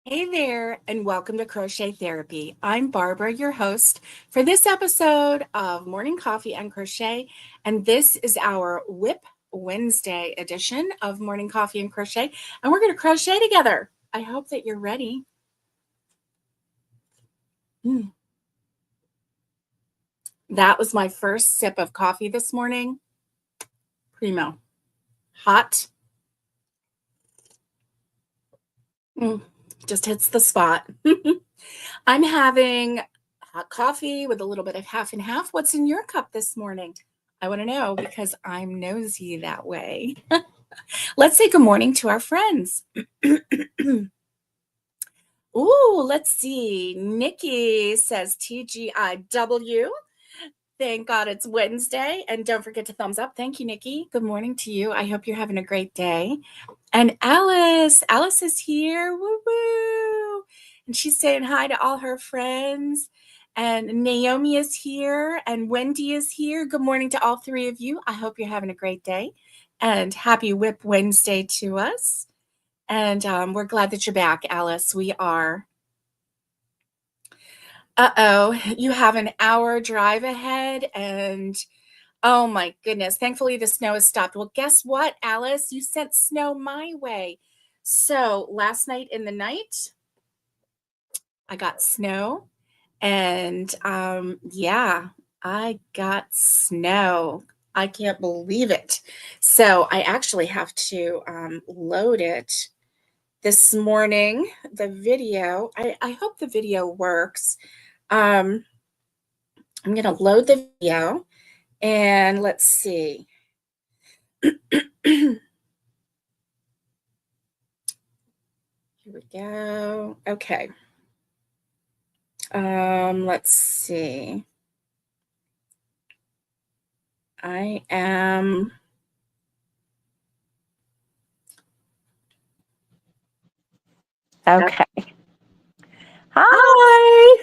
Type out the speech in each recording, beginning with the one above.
Hey there, and welcome to Crochet Therapy. I'm Barbara, your host for this episode of Morning Coffee and Crochet, and this is our Wip Wednesday edition of Morning Coffee and Crochet, and we're going to crochet together. I hope that you're ready. That was my first sip of coffee this morning. Primo. Hot. Just hits the spot. I'm having hot coffee with a little bit of half and half. What's in your cup this morning? I want to know because I'm nosy that way. Let's say good morning to our friends. Ooh, let's see. Nikki says TGIW. Thank God it's Wednesday. And don't forget to thumbs up. Thank you, Nikki. Good morning to you. I hope you're having a great day. And Alice is here. Woo woo. And she's saying hi to all her friends. And Naomi is here. And Wendy is here. Good morning to all three of you. I hope you're having a great day. And happy Wip Wednesday to us. And we're glad that you're back, Alice. We are. You have an hour drive ahead. And oh my goodness. Thankfully, the snow has stopped. Well, guess what, Alice? You sent snow my way. So last night in the night, I got snow. And yeah, I got snow. I can't believe it. So I actually have to load it this morning, the video. I hope the video works. I'm going to load the video. And let's see. Here we go. Okay. Let's see. I am. Okay. Hi.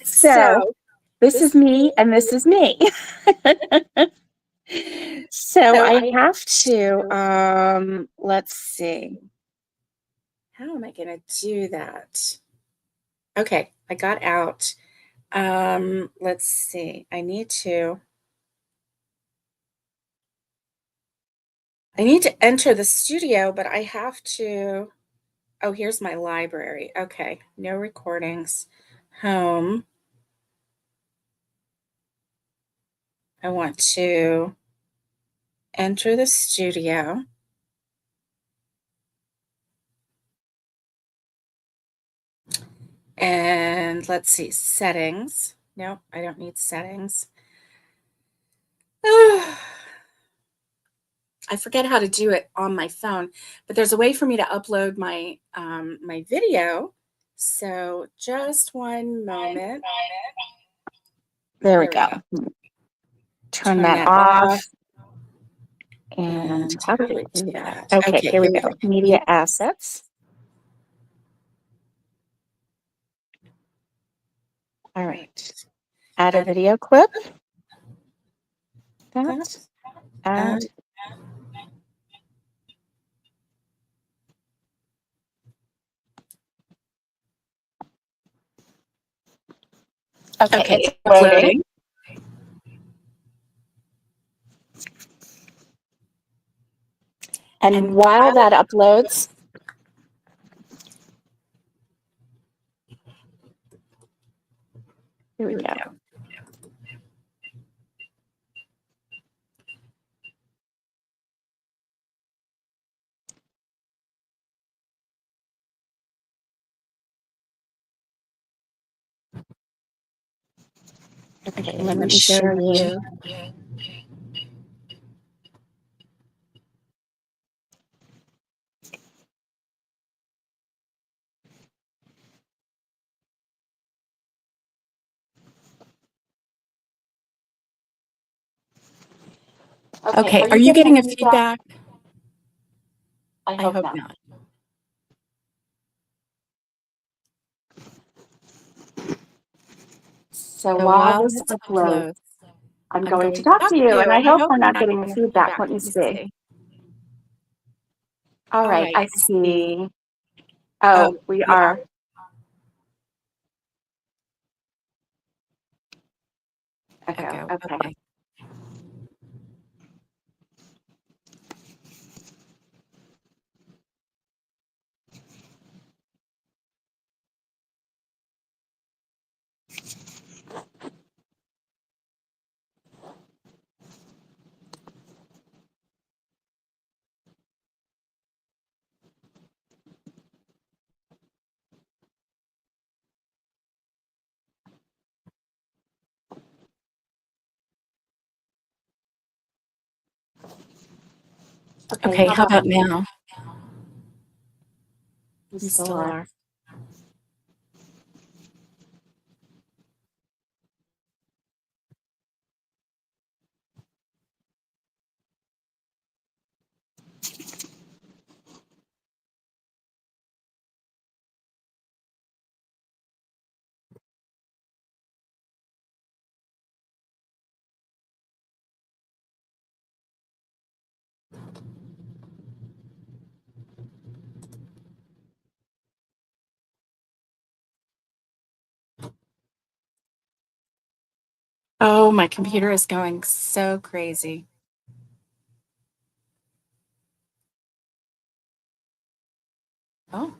So this is me and this is me. So I have to, let's see. How am I going to do that? Okay, I got out. Let's see. I need to enter the studio, but I have to. Oh, here's my library. Okay, no recordings. Home. I want to enter the studio. And let's see, settings. No, I don't need settings. I forget how to do it on my phone, but there's a way for me to upload my my video. So just one moment. There we go. Turn that off. And how do we do that? Okay, here we go. Media assets. All right. Add a video clip. That. Add. Okay, it's loading. And while that uploads, here we go. Okay, let me show you. Okay, are you getting a feedback? I hope not. So while this uploads, I'm going to talk to you, and I hope we're not getting the feedback. Let me see. All right, I see Oh, we we are. are. Echo. Echo. Okay. Okay. Okay, Okay, how how about about now? we You still still are? are. Oh, my computer is going so crazy. Oh.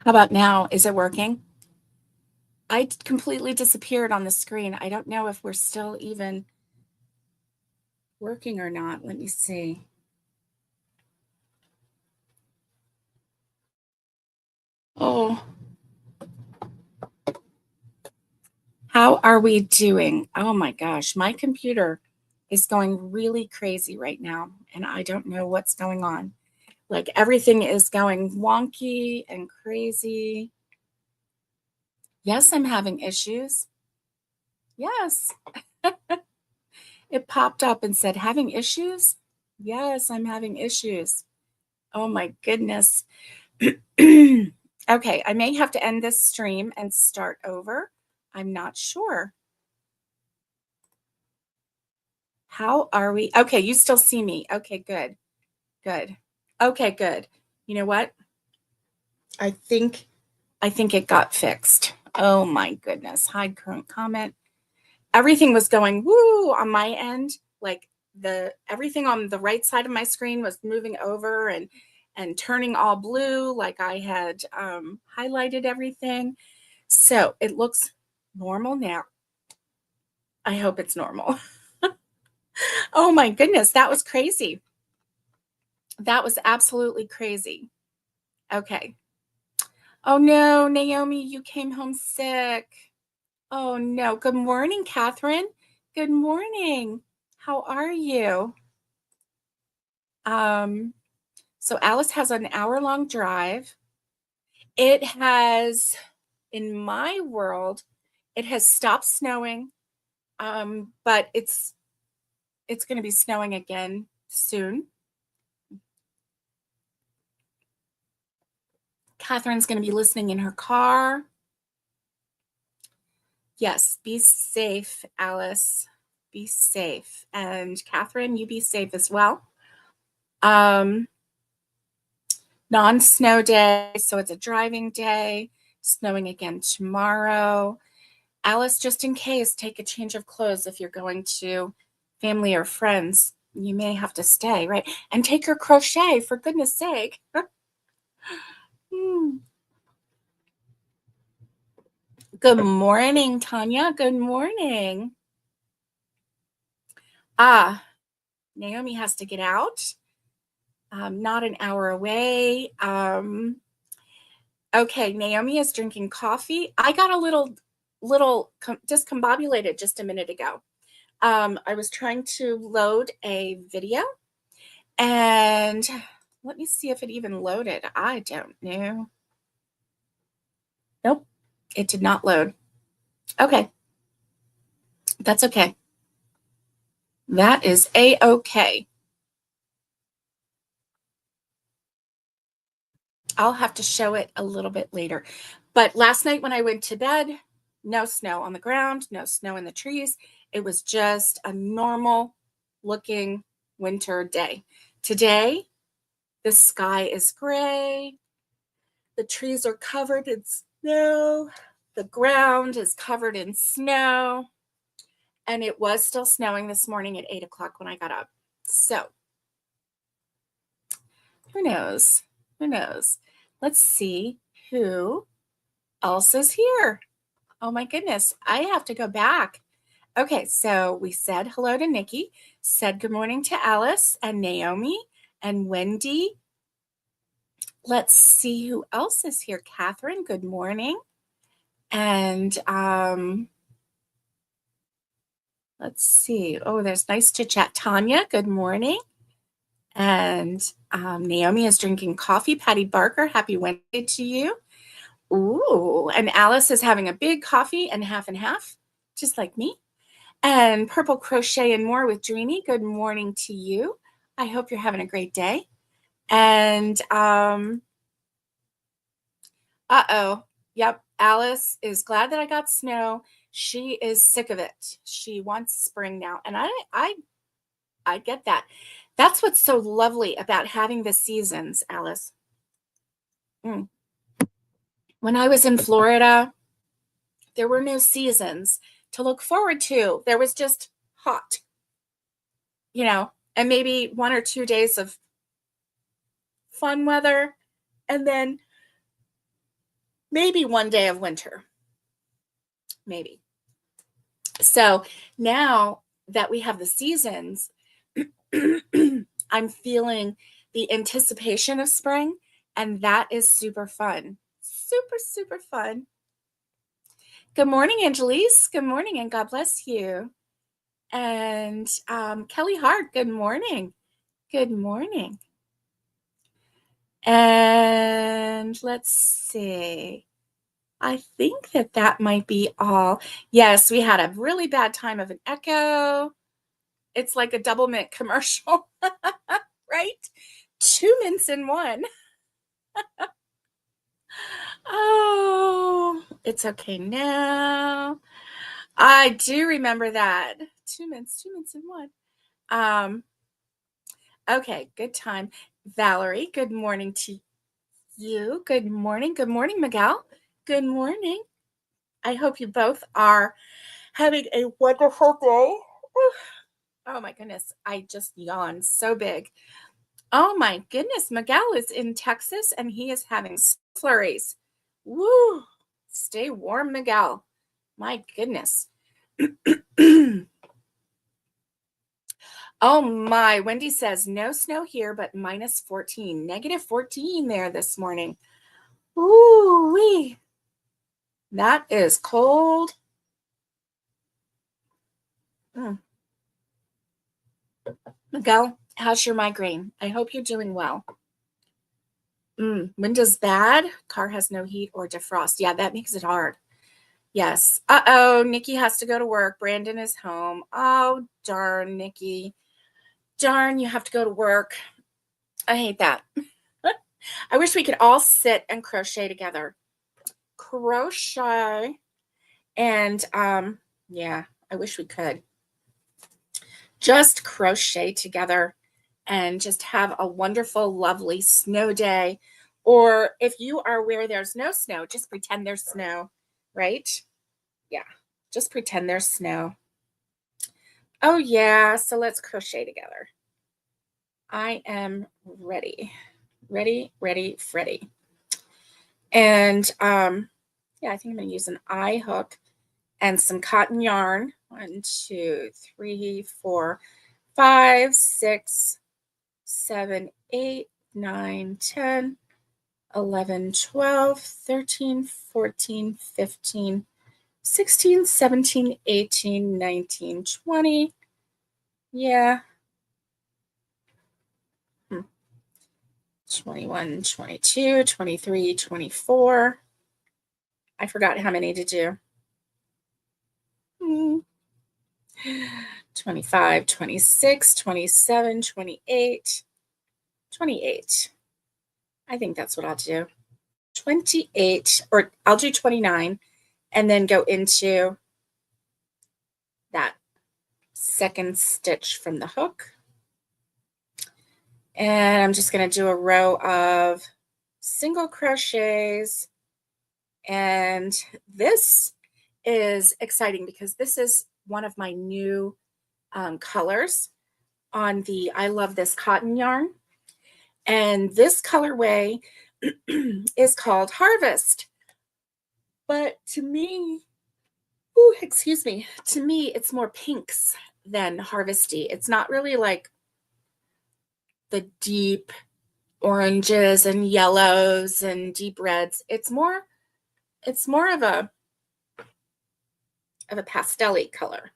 How about now? Is it working? I completely disappeared on the screen. I don't know if we're still even working or not. Let me see. Oh, how are we doing? Oh my gosh, my computer is going really crazy right now, and I don't know what's going on. Like everything is going wonky and crazy. Yes, I'm having issues. Yes. It popped up and said, having issues? Yes, I'm having issues. Oh my goodness. Okay, I may have to end this stream and start over. I'm not sure. How are we? Okay, you still see me. Okay, good. Good. Okay, good. You know what? I think it got fixed. Oh my goodness. Hide current comment. Everything was going woo on my end. Like the everything on the right side of my screen was moving over and turning all blue, like I had highlighted everything. So it looks normal now. I hope it's normal. Oh my goodness, that was crazy. That was absolutely crazy. Okay. Oh no, Naomi, you came home sick. Oh no. Good morning, Catherine. Good morning. How are you? Um, so Alice has an hour-long drive. It has, in my world, it has stopped snowing, but it's going to be snowing again soon. Catherine's going to be listening in her car. Yes, be safe, Alice. Be safe. And Catherine, you be safe as well. Um, non-snow day, so it's a driving day. Snowing again tomorrow. Alice, just in case, take a change of clothes if you're going to family or friends. you may have to stay, right? And take your crochet, for goodness sake. Good morning, Tanya. Good morning. Naomi has to get out. Not an hour away. Okay, Naomi is drinking coffee. I got a little discombobulated just a minute ago. I was trying to load a video, and let me see if it even loaded. I don't know. Nope, it did not load. Okay, that's okay. That is a-okay. I'll have to show it a little bit later. But last night when I went to bed, no snow on the ground, no snow in the trees. It was just a normal looking winter day. Today, the sky is gray. The trees are covered in snow. The ground is covered in snow. And it was still snowing this morning at 8 o'clock when I got up. So, who knows? Who knows? Let's see who else is here. Oh my goodness, I have to go back. Okay, so we said hello to Nikki, said good morning to Alice and Naomi and Wendy. Let's see who else is here. Catherine, good morning. And let's see. Oh, there's nice to chat. Tanya, good morning. And Naomi is drinking coffee. Patty Barker, happy Wednesday to you. Ooh, and Alice is having a big coffee and half, just like me. And Purple Crochet and More with Dreamy, good morning to you. I hope you're having a great day. And yep, Alice is glad that I got snow. She is sick of it. She wants spring now. And I get that. That's what's so lovely about having the seasons, Alice. When I was in Florida, there were no seasons to look forward to. There was just hot, and maybe 1 or 2 days of fun weather, and then maybe 1 day of winter. Maybe. So now that we have the seasons, I'm feeling the anticipation of spring, and that is super fun. Super, super fun. Good morning, Angelise. Good morning, and God bless you. And Kelly Hart, good morning. Good morning. And let's see. I think that might be all. Yes, we had a really bad time of an echo. It's like a double mint commercial, right? 2 mints in one. Oh, it's okay now. I do remember that. 2 mints in one. Okay, good time. Valerie, good morning to you. Good morning. Good morning, Miguel. Good morning. I hope you both are having a wonderful day. Oh my goodness, I just yawned so big. Oh my goodness, Miguel is in Texas and he is having flurries. Woo! Stay warm, Miguel. My goodness. Oh my, Wendy says no snow here, but minus 14, negative 14 there this morning. Ooh-wee. That is cold. Miguel, how's your migraine? I hope you're doing well. Window's bad. Car has no heat or defrost. Yeah, that makes it hard. Yes. Uh-oh, Nikki has to go to work. Brandon is home. Oh, darn, Nikki. Darn, you have to go to work. I hate that. I wish we could all sit and crochet together. Crochet. And yeah, I wish we could. Just crochet together and just have a wonderful, lovely snow day. Or if you are where there's no snow, just pretend there's snow, right? Yeah, just pretend there's snow. Oh, yeah, so let's crochet together. I am ready. Ready, Freddy. And yeah, I think I'm going to use an eye hook and some cotton yarn. 1, 2, 3, 4, 5, 6, 7, 8, 9, 10, 11, 12, 13, 14, 15, 16, 17, 18, 19, 20. Yeah. 21, 22, 23, 24. I forgot how many to do. 25, 26, 27, 28, 28. I think that's what I'll do. 28, or I'll do 29 and then go into that second stitch from the hook. And I'm just going to do a row of single crochets. And this is exciting because this is one of my new colors on the I Love This cotton yarn. And this colorway is called Harvest. But to me, excuse me, to me, it's more pinks than harvesty. It's not really like the deep oranges and yellows and deep reds. It's more of a pastel-y color.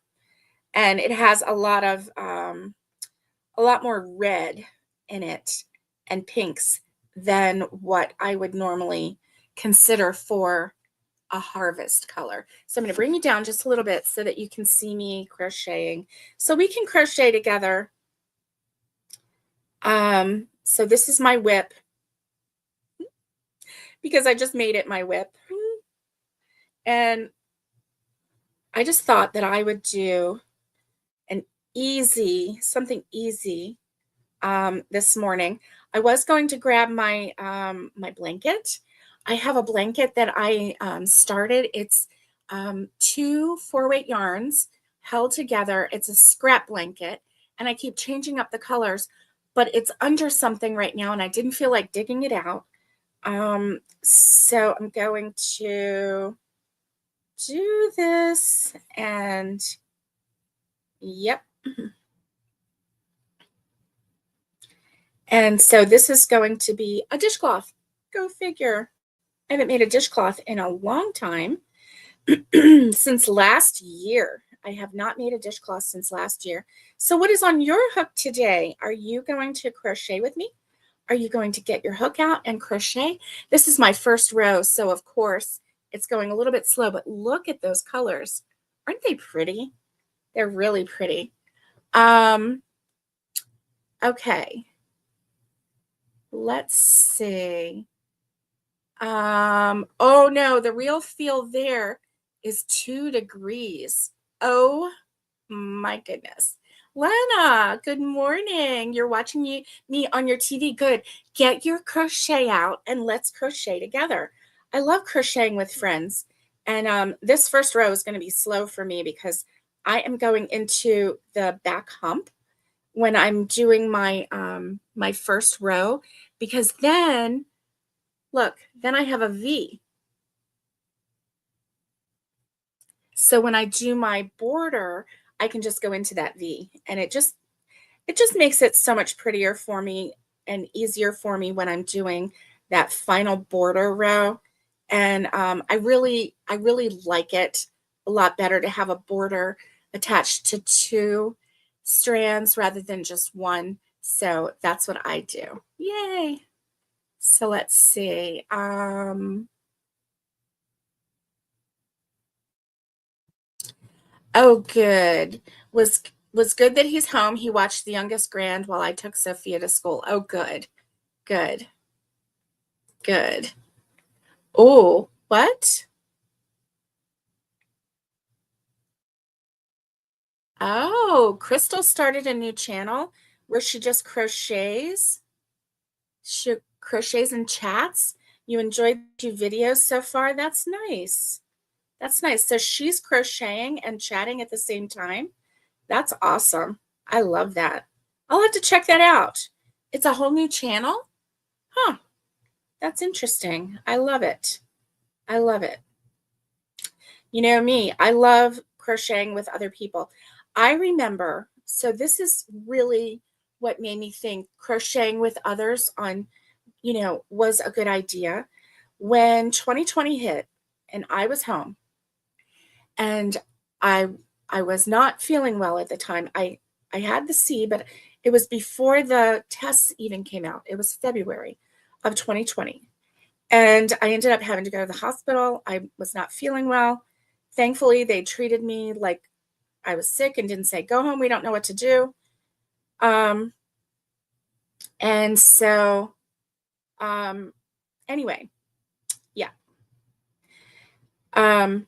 And it has a lot more red in it and pinks than what I would normally consider for a harvest color. So I'm going to bring you down just a little bit so that you can see me crocheting. So we can crochet together. So this is my whip because I just made it my whip. And I just thought that I would do something easy this morning. I was going to grab my my blanket. I have a blanket that I started. It's 2 4-weight yarns held together. It's a scrap blanket, and I keep changing up the colors, but it's under something right now, and I didn't feel like digging it out. So I'm going to do this, and yep. And so this is going to be a dishcloth. Go figure. I haven't made a dishcloth in a long time. Since last year. I have not made a dishcloth since last year. So what is on your hook today? Are you going to crochet with me? Are you going to get your hook out and crochet? This is my first row, so of course it's going a little bit slow, but look at those colors. Aren't they pretty? They're really pretty. Okay. Let's see. Oh no, the real feel there is 2 degrees. Oh my goodness. Lena, good morning. You're watching me on your TV. Good. Get your crochet out and let's crochet together. I love crocheting with friends. And this first row is going to be slow for me because I am going into the back hump when I'm doing my my first row, because then look, then I have a V. So when I do my border, I can just go into that V, and it just makes it so much prettier for me and easier for me when I'm doing that final border row. And I really like it a lot better to have a border attached to 2 strands rather than just one. So that's what I do. Yay. So let's see. Oh, good. Was good that he's home. He watched the youngest grand while I took Sophia to school. Oh, good. Good. Good. Oh, what? Oh, Crystal started a new channel where she just crochets. She crochets and chats. You enjoyed the videos so far? That's nice. That's nice. So she's crocheting and chatting at the same time. That's awesome. I love that. I'll have to check that out. It's a whole new channel? Huh. That's interesting. I love it. I love it. You know me, I love crocheting with other people. I remember, so this is really what made me think crocheting with others on, was a good idea. When 2020 hit and I was home and I I was not feeling well at the time. I had the C, but it was before the tests even came out. It was February of 2020. And I ended up having to go to the hospital. I was not feeling well. Thankfully, they treated me like I was sick and didn't say, go home, we don't know what to do. Um, and so, um, anyway, yeah. Um,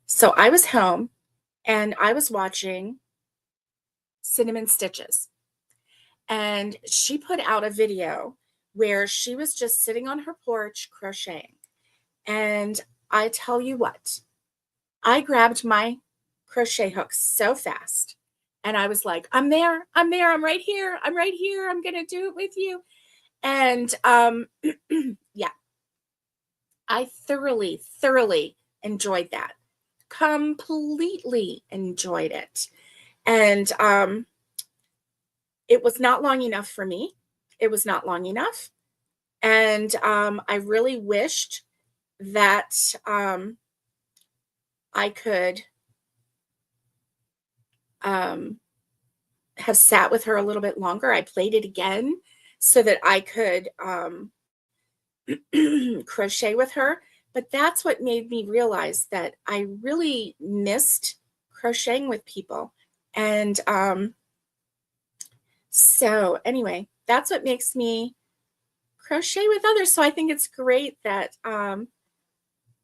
so I was home and I was watching Cinnamon Stitches. And she put out a video where she was just sitting on her porch crocheting. And I tell you what, I grabbed my crochet hook so fast. And I was like, I'm there, I'm there, I'm right here, I'm right here, I'm going to do it with you. And yeah, I thoroughly, thoroughly enjoyed that. Completely enjoyed it. And it was not long enough for me. It was not long enough. And I really wished that I could have sat with her a little bit longer. I played it again so that I could crochet with her. But that's what made me realize that I really missed crocheting with people. And so anyway, that's what makes me crochet with others. So I think it's great that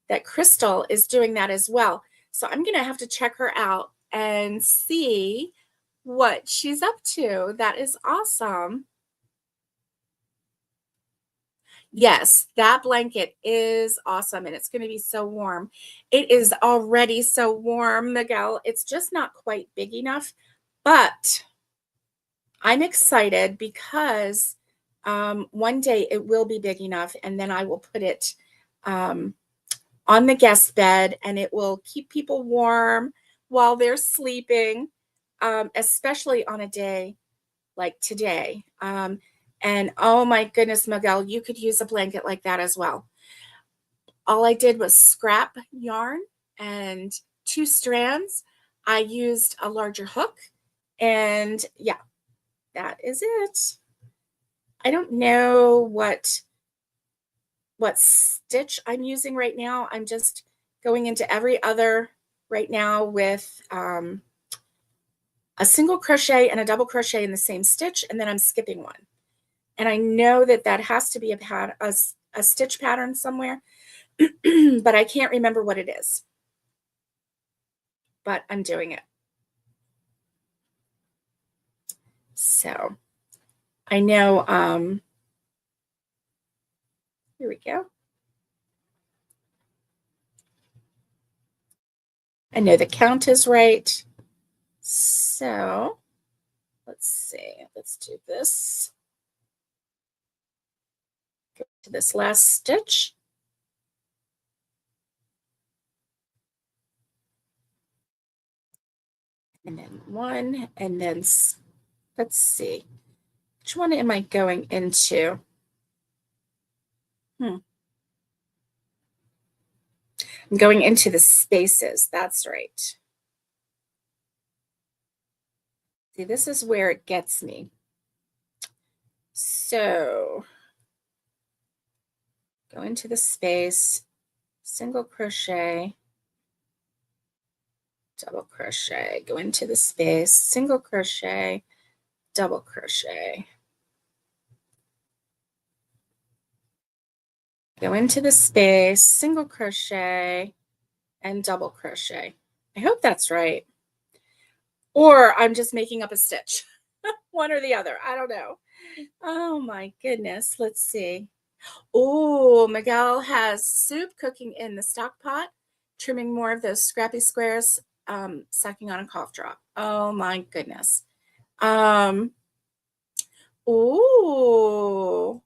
that Crystal is doing that as well. So I'm going to have to check her out and see what she's up to. That is awesome. Yes, that blanket is awesome and it's going to be so warm. It is already so warm, Miguel. It's just not quite big enough, but I'm excited because one day it will be big enough and then I will put it on the guest bed and it will keep people warm while they're sleeping, especially on a day like today. And oh my goodness, Miguel, you could use a blanket like that as well. All I did was scrap yarn and 2 strands. I used a larger hook and yeah, that is it. I don't know what stitch I'm using right now. I'm just going into every other right now with a single crochet and a double crochet in the same stitch, and then I'm skipping one. And I know that that has to be a stitch pattern somewhere, but I can't remember what it is. But I'm doing it. So I know, here we go. I know the count is right. So let's see, let's do this. Go to this last stitch. And then one, and then let's see, which one am I going into? I'm going into the spaces. That's right. See, this is where it gets me. So go into the space, single crochet, double crochet, go into the space, single crochet, double crochet. Go into the space, single crochet, and double crochet. I hope that's right. Or I'm just making up a stitch. One or the other. I don't know. Oh my goodness. Let's see. Oh, Miguel has soup cooking in the stock pot, trimming more of those scrappy squares, sucking on a cough drop. Oh my goodness. Ooh.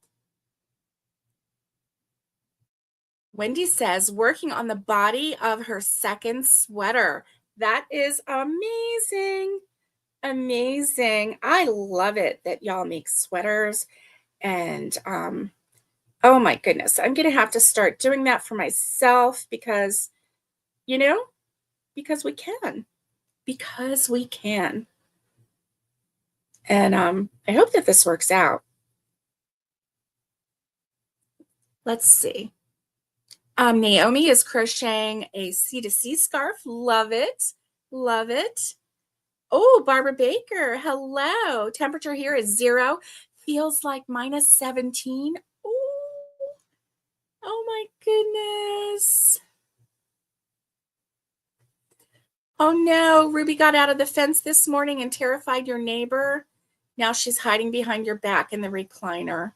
Wendy says, working on the body of her second sweater. That is amazing. Amazing. I love it that y'all make sweaters. And oh my goodness, I'm going to have to start doing that for myself because, you know, because we can. Because we can. And I hope that this works out. Let's see. Naomi is crocheting a C2C scarf. Love it. Love it. Oh, Barbara Baker. Hello. Temperature here is 0. Feels like minus 17. Ooh. Oh my goodness. Oh no, Ruby got out of the fence this morning and terrified your neighbor. Now she's hiding behind your back in the recliner.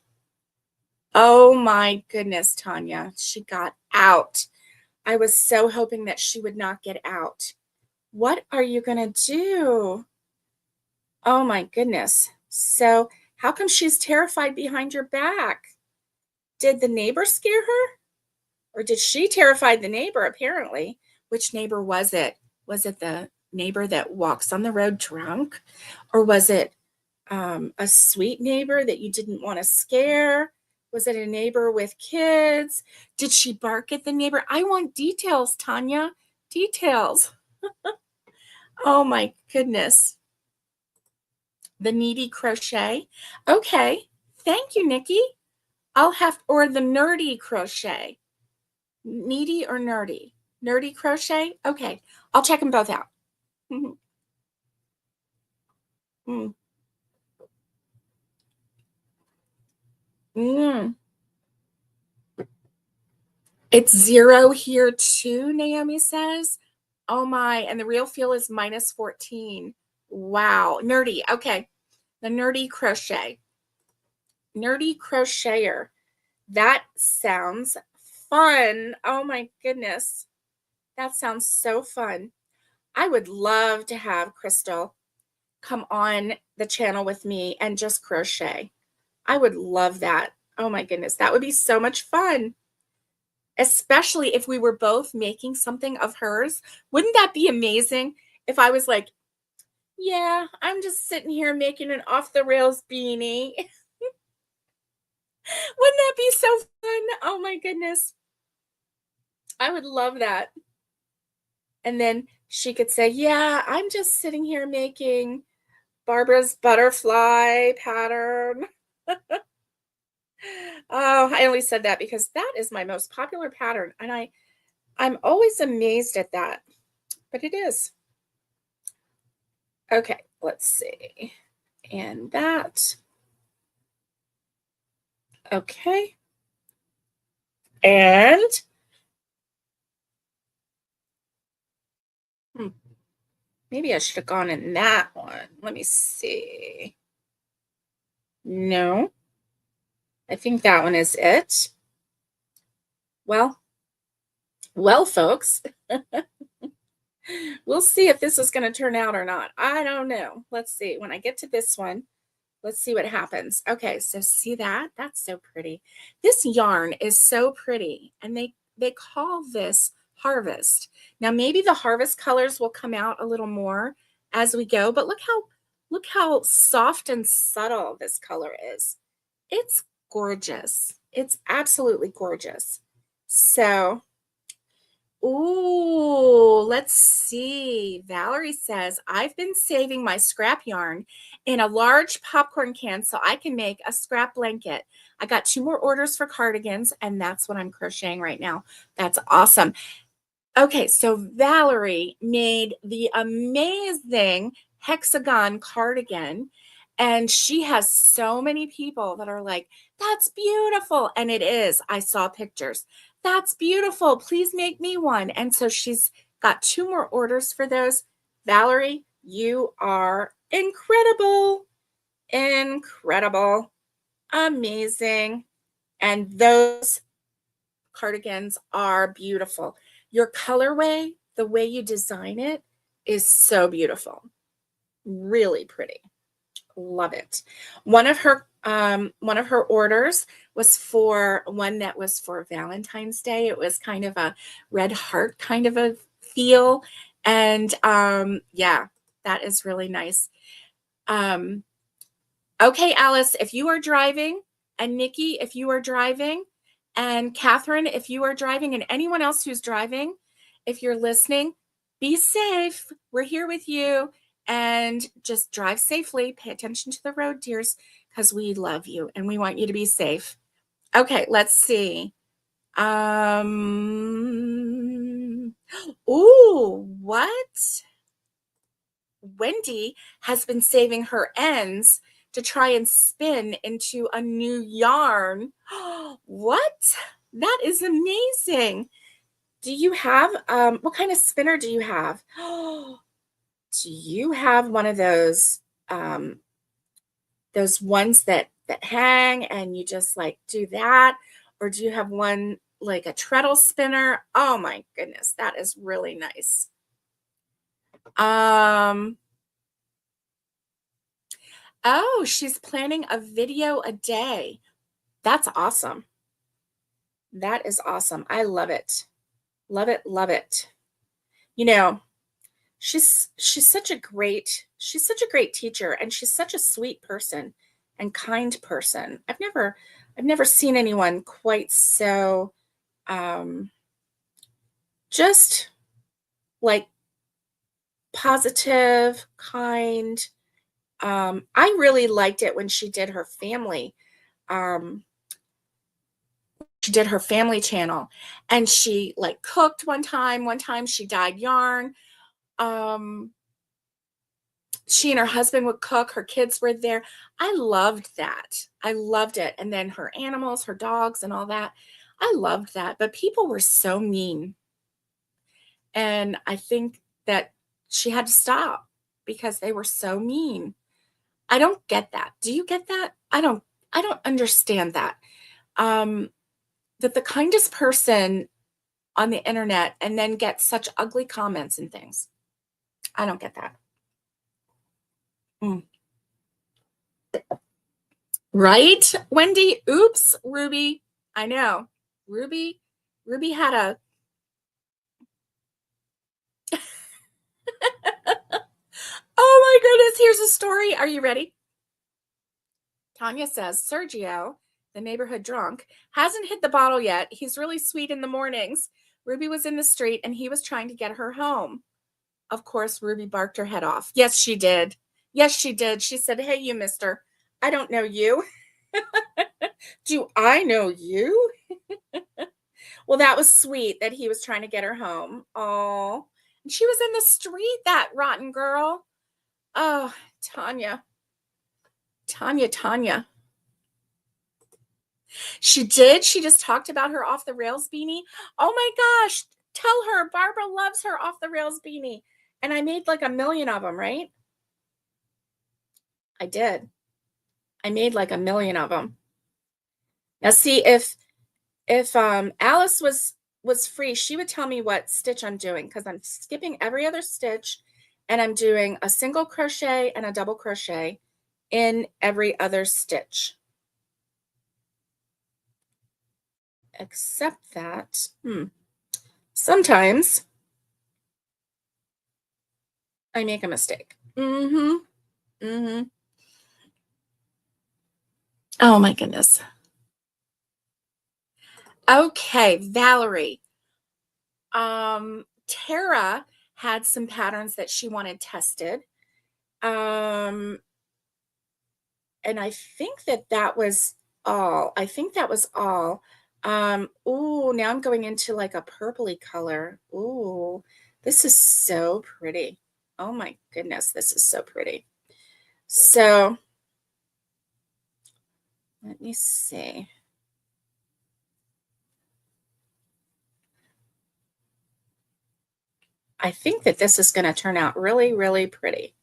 Oh my goodness, Tanya. She got out. I was so hoping that she would not get out. What are you going to do? Oh my goodness. So, how come she's terrified behind your back? Did the neighbor scare her? Or did she terrify the neighbor, apparently? Which neighbor was it? Was it the neighbor that walks on the road drunk? Or was it a sweet neighbor that you didn't want to scare? Was it a neighbor with kids? Did she bark at the neighbor? I want details, Tanya. Details. Oh my goodness. The needy crochet. Okay. Thank you, Nikki. Or the nerdy crochet. Needy or nerdy? Nerdy crochet? Okay. I'll check them both out. Mm. Mm. It's 0 here too, Naomi says. Oh my, and the real feel is minus 14. Wow. Nerdy. Okay. The nerdy crochet. Nerdy crocheter. That sounds fun. Oh my goodness. That sounds so fun. I would love to have Crystal come on the channel with me and just crochet. I would love that. Oh my goodness. That would be so much fun. Especially if we were both making something of hers. Wouldn't that be amazing if I was like, yeah, I'm just sitting here making an off the rails beanie. Wouldn't that be so fun? Oh my goodness. I would love that. And then she could say, yeah, I'm just sitting here making Barbara's butterfly pattern. Oh, I only said that because that is my most popular pattern. And I'm always amazed at that, but it is. Okay, let's see. And that. Okay. And maybe I should have gone in that one. Let me see. No, I think that one is it. Well, folks, we'll see if this is going to turn out or not. I don't know. Let's see. When I get to this one, let's see what happens. Okay, so see that? That's so pretty. This yarn is so pretty, and they call this Harvest. Now maybe the Harvest colors will come out a little more as we go, but look how soft and subtle this color is. It's gorgeous. It's absolutely gorgeous. So, ooh, let's see. Valerie says, I've been saving my scrap yarn in a large popcorn can so I can make a scrap blanket. I got 2 more orders for cardigans, and that's what I'm crocheting right now. That's awesome. Okay, so Valerie made the amazing hexagon cardigan, and she has so many people that are like, that's beautiful. And it is. I saw pictures. That's beautiful. Please make me one. And so she's got 2 more orders for those. Valerie, you are incredible. Incredible. Amazing. And those cardigans are beautiful. Your colorway, the way you design it, is so beautiful. Really pretty. Love it. One of her orders was for one that was for Valentine's Day. It was kind of a red heart kind of a feel. And yeah, that is really nice. Okay, Alice, if you are driving, and Nikki, if you are driving, and Catherine, if you are driving, and anyone else who's driving, if you're listening, be safe. We're here with you. And just drive safely. Pay attention to the road, dears, because we love you and we want you to be safe. Okay, let's see. Ooh, what? Wendy has been saving her ends to try and spin into a new yarn. What? That is amazing. Do you have, what kind of spinner do you have? Do you have one of those ones that hang and you just like do that? Or do you have one like a treadle spinner? Oh my goodness, that is really nice. Oh, she's planning a video a day. That's awesome. That is awesome. I love it. Love it, love it. You know, she's such a great teacher, and she's such a sweet person and kind person. I've never seen anyone quite so just like positive, kind. I really liked it when she did her family. She did her family channel, and she like cooked one time she dyed yarn. She and her husband would cook, her kids were there. I loved that. I loved it. And then her animals, her dogs and all that. I loved that. But people were so mean. And I think that she had to stop because they were so mean. I don't get that. Do you get that? I don't understand that. That the kindest person on the internet and then get such ugly comments and things. I don't get that. Right, Wendy? Oops, Ruby. I know. Ruby had a Oh my goodness, here's a story. Are you ready? Tanya says, Sergio, the neighborhood drunk, hasn't hit the bottle yet. He's really sweet in the mornings. Ruby was in the street and he was trying to get her home. Of course, Ruby barked her head off. Yes, she did. Yes, she did. She said, hey, you mister, I don't know you. Do I know you? Well, that was sweet that he was trying to get her home. Oh, and she was in the street, that rotten girl. Oh, Tanya. She did. She just talked about her off the rails beanie. Oh my gosh. Tell her Barbara loves her off the rails beanie. And I made like 1 million of them, right? I did. I made like 1 million of them. Now see, if Alice was free, she would tell me what stitch I'm doing, because I'm skipping every other stitch and I'm doing a single crochet and a double crochet in every other stitch. Except that sometimes I make a mistake. Oh my goodness. Okay, Valerie. Tara had some patterns that she wanted tested. And I think that was all. Ooh, now I'm going into like a purpley color. Ooh, this is so pretty. Oh my goodness, this is so pretty. So let me see. I think that this is going to turn out really, really pretty.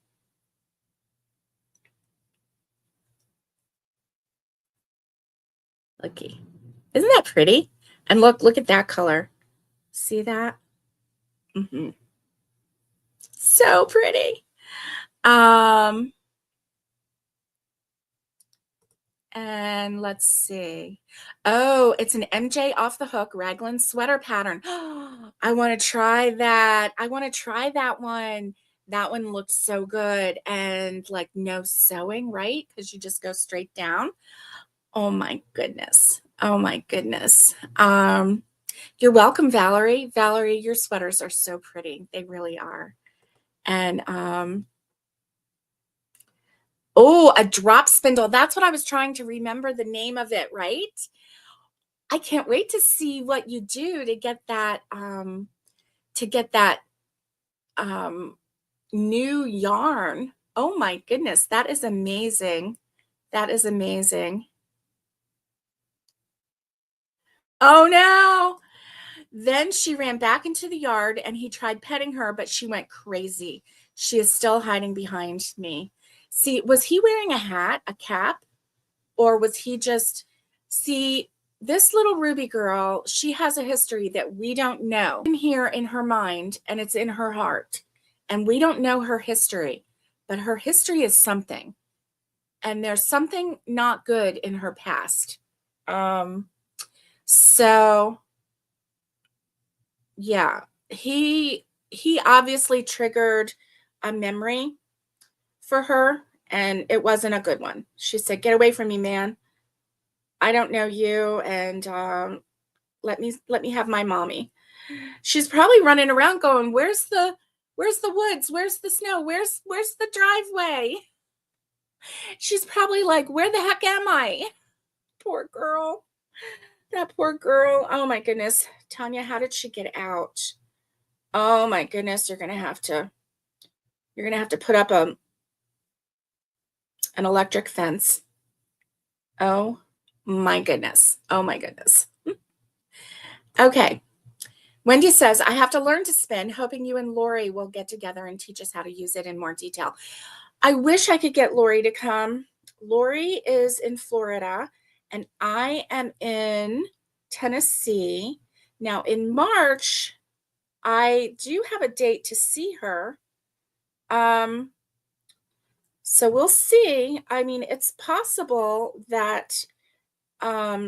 Looky. Isn't that pretty? And look at that color. See that? So pretty. And let's see. Oh, it's an MJ Off the Hook raglan sweater pattern. I want to try that. I want to try that one. That one looked so good. And like no sewing, right? Because you just go straight down. Oh my goodness. Oh my goodness. You're welcome, Valerie. Valerie, your sweaters are so pretty. They really are. And oh, a drop spindle. That's what I was trying to remember the name of it, right? I can't wait to see what you do to get that um, new yarn. Oh my goodness, that is amazing. That is amazing. Oh no. Then she ran back into the yard and he tried petting her, but she went crazy. She is still hiding behind me. See, was he wearing a hat, a cap? Or was he just, see, this little Ruby girl, she has a history that we don't know in here in her mind, and it's in her heart. And we don't know her history, but her history is something. And there's something not good in her past. So yeah, he obviously triggered a memory for her, and it wasn't a good one. She said, "Get away from me, man. I don't know you, and let me have my mommy." She's probably running around going, "Where's the woods? Where's the snow? Where's the driveway?" She's probably like, "Where the heck am I?" Poor girl. That poor girl. Oh my goodness. Tanya, how did she get out? Oh my goodness, you're gonna have to put up an electric fence. Oh my goodness. Oh my goodness. Okay. Wendy says, I have to learn to spin, hoping you and Lori will get together and teach us how to use it in more detail. I wish I could get Lori to come. Lori is in Florida and I am in Tennessee. Now in March, I do have a date to see her. So we'll see. I mean, it's possible that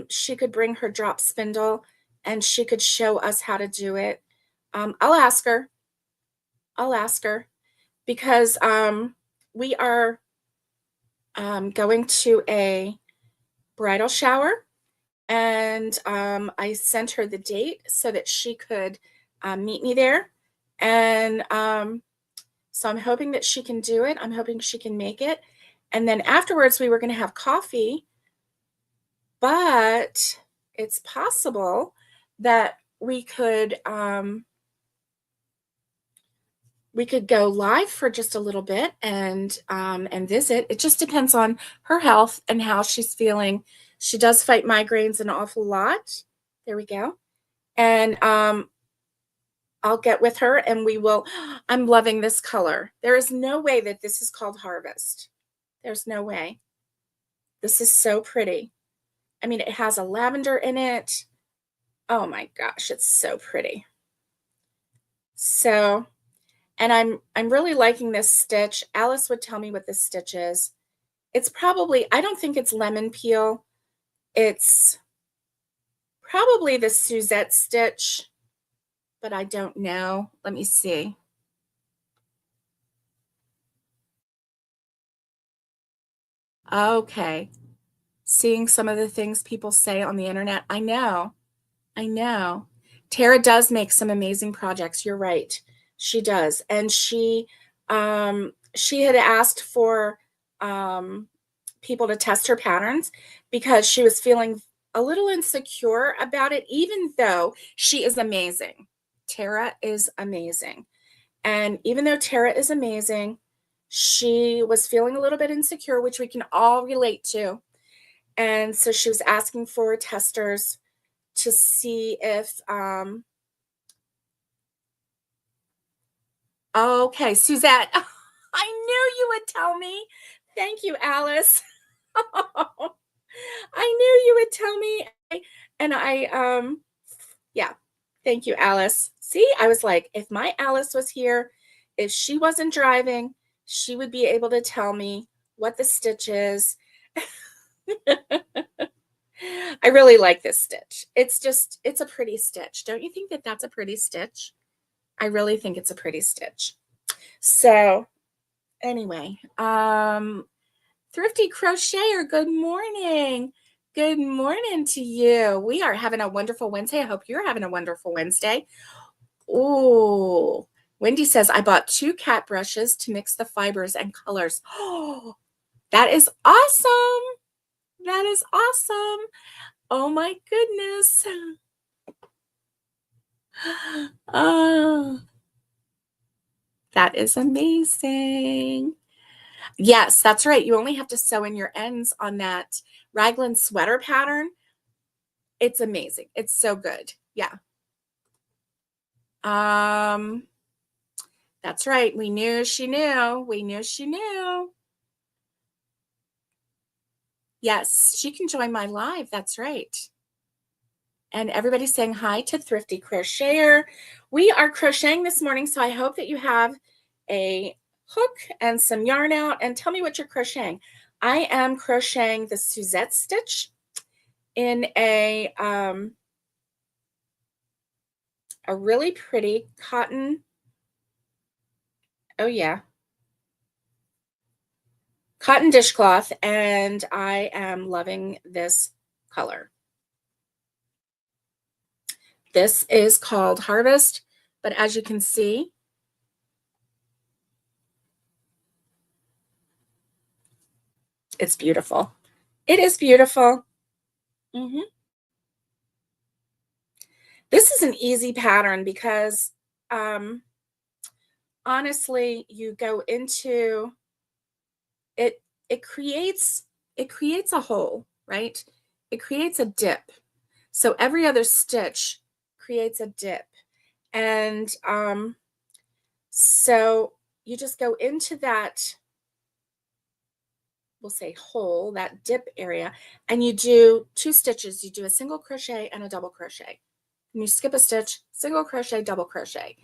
she could bring her drop spindle and she could show us how to do it. I'll ask her. I'll ask her because we are going to a bridal shower, and I sent her the date so that she could meet me there. And so I'm hoping that she can do it. I'm hoping she can make it. And then afterwards, we were going to have coffee, but it's possible that we could go live for just a little bit and visit. It just depends on her health and how she's feeling. She does fight migraines an awful lot. There we go. And I'll get with her and we will. I'm loving this color. There is no way that this is called Harvest. There's no way. This is so pretty. I mean, it has a lavender in it. Oh my gosh, it's so pretty. So, and I'm really liking this stitch. Alice would tell me what this stitch is. It's probably, I don't think it's lemon peel. It's probably the Suzette stitch, but I don't know. Let me see. Okay. Seeing some of the things people say on the internet. I know. I know. Tara does make some amazing projects. You're right. She does. And she had asked for people to test her patterns because she was feeling a little insecure about it, even though she is amazing. Tara is amazing. And even though Tara is amazing, she was feeling a little bit insecure, which we can all relate to. And so she was asking for testers to see if okay, Suzette. I knew you would tell me. Thank you, Alice. I knew you would tell me. And yeah. Thank you, Alice. See, I was like, if my Alice was here, if she wasn't driving, she would be able to tell me what the stitch is. I really like this stitch. It's a pretty stitch. Don't you think that that's a pretty stitch? I really think it's a pretty stitch. So anyway, Thrifty Crocheter, good morning. Good morning to you. We are having a wonderful Wednesday. I hope you're having a wonderful Wednesday. Oh, Wendy says, I bought 2 cat brushes to mix the fibers and colors. Oh, that is awesome. That is awesome. Oh my goodness. Oh, that is amazing. Yes, that's right. You only have to sew in your ends on that raglan sweater pattern. It's amazing. It's so good. Yeah. That's right. We knew she knew. We knew she knew. Yes, she can join my live. That's right. And everybody's saying hi to Thrifty Crocheter. We are crocheting this morning, so I hope that you have a hook and some yarn out, and tell me what you're crocheting. I am crocheting the Suzette stitch in a really pretty cotton. Oh yeah, cotton dishcloth, and I am loving this color. This is called Harvest, but as you can see, it's beautiful. It is beautiful. This is an easy pattern because honestly, you go into it, it creates a hole, right? It creates a dip. So every other stitch creates a dip. And so you just go into that, we'll say hole, that dip area, and you do 2 stitches. You do a single crochet and a double crochet. And you skip a stitch, single crochet, double crochet.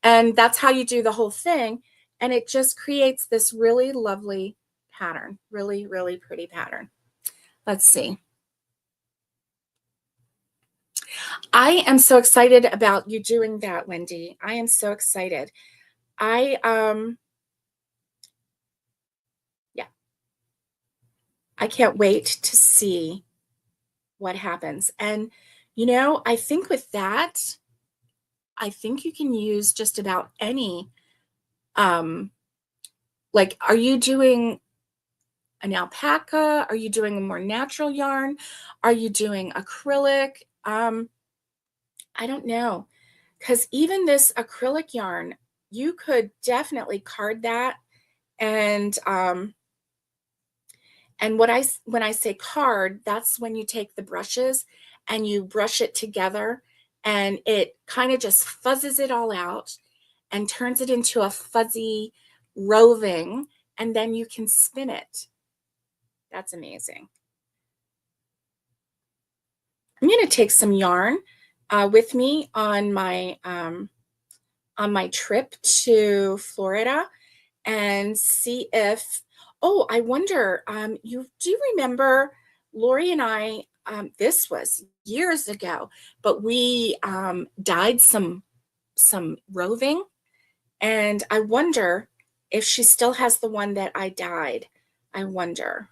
And that's how you do the whole thing. And it just creates this really lovely pattern, really, really pretty pattern. Let's see. I am so excited about you doing that, Wendy. I am so excited. Yeah, I can't wait to see what happens. And, I think with that, I think you can use just about any, like, are you doing an alpaca? Are you doing a more natural yarn? Are you doing acrylic? I don't know. Because even this acrylic yarn, you could definitely card that. And when I say card, that's when you take the brushes and you brush it together, and it kind of just fuzzes it all out and turns it into a fuzzy roving, and then you can spin it. That's amazing. I'm going to take some yarn with me on my trip to Florida and see if, oh, I wonder, you do remember Lori and I, this was years ago, but we dyed some roving, and I wonder if she still has the one that I dyed. I wonder.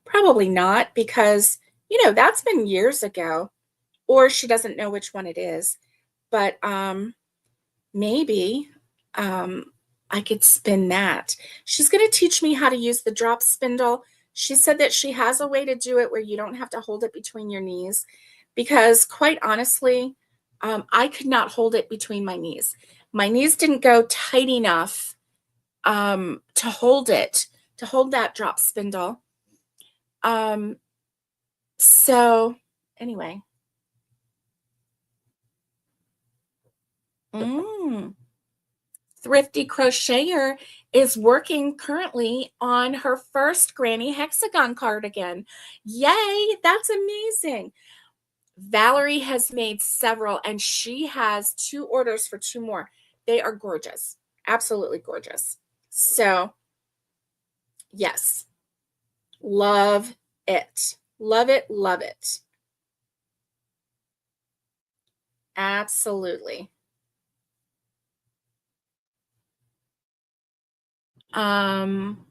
Probably not, because that's been years ago, or she doesn't know which one it is. But maybe I could spin that. She's going to teach me how to use the drop spindle. She said that she has a way to do it where you don't have to hold it between your knees, because quite honestly, I could not hold it between my knees. My knees didn't go tight enough to hold that drop spindle. So anyway. Thrifty Crocheter is working currently on her first Granny Hexagon cardigan. Yay, that's amazing. Valerie has made several, and she has 2 orders for 2 more. They are gorgeous, absolutely gorgeous. So, yes. Love it. Love it, love it. Absolutely. Um,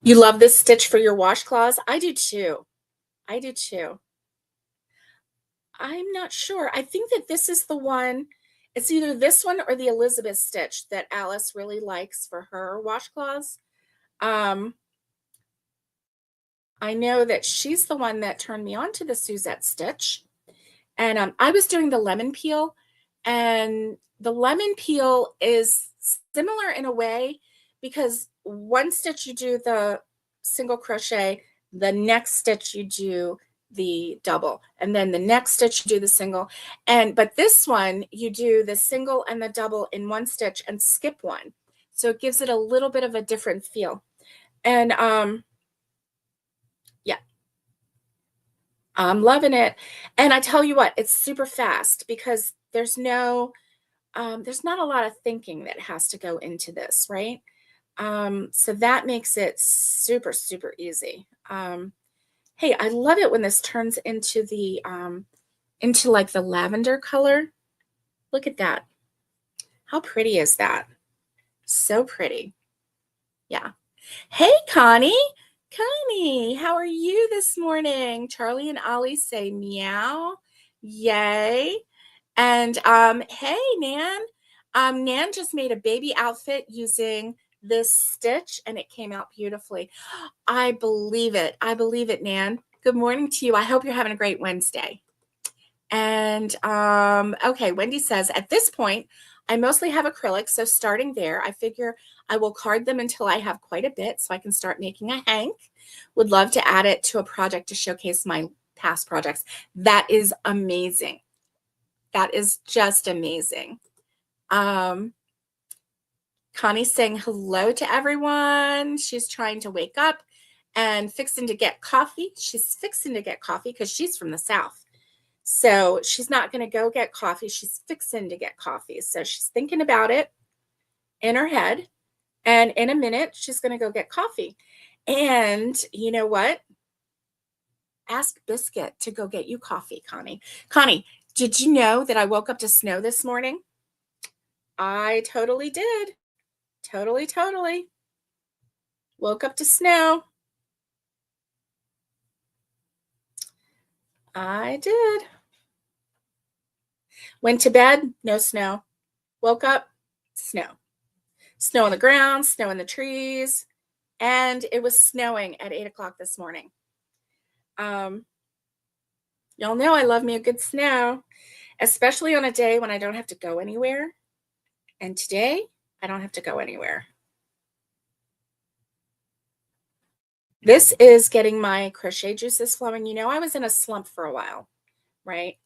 you love this stitch for your washcloths? I do too. I do too. I'm not sure. I think that this is the one, it's either this one or the Elizabeth stitch that Alice really likes for her washcloths. Um, I know that she's the one that turned me on to the Suzette stitch. And I was doing the lemon peel, and the lemon peel is similar in a way because one stitch you do the single crochet, the next stitch you do the double, and then the next stitch you do the single. And but this one you do the single and the double in one stitch and skip one. So it gives it a little bit of a different feel. And yeah, I'm loving it. And I tell you what, it's super fast because there's not a lot of thinking that has to go into this, right? So that makes it super, super easy. Hey, I love it when this turns into the into like the lavender color. Look at that. How pretty is that? So pretty. Yeah. Hey, Connie. Connie, how are you this morning? Charlie and Ollie say meow. Yay. And hey, Nan. Nan just made a baby outfit using this stitch and it came out beautifully. I believe it. I believe it, Nan. Good morning to you. I hope you're having a great Wednesday. And okay, Wendy says, at this point, I mostly have acrylic, so starting there, I figure I will card them until I have quite a bit so I can start making a hank. Would love to add it to a project to showcase my past projects. That is amazing. That is just amazing. Connie's saying hello to everyone. She's trying to wake up and fixing to get coffee. She's fixing to get coffee because she's from the South. So she's not going to go get coffee. She's fixing to get coffee. So she's thinking about it in her head. And in a minute, she's going to go get coffee. And you know what? Ask Biscuit to go get you coffee, Connie. Connie, did you know that I woke up to snow this morning? I totally did. Totally, totally. Woke up to snow. I did. Went to bed, no snow. Woke up, snow. Snow on the ground, snow in the trees. And it was snowing at 8 o'clock this morning. Y'all know I love me a good snow, especially on a day when I don't have to go anywhere. And today, I don't have to go anywhere. This is getting my crochet juices flowing. You know, I was in a slump for a while, right?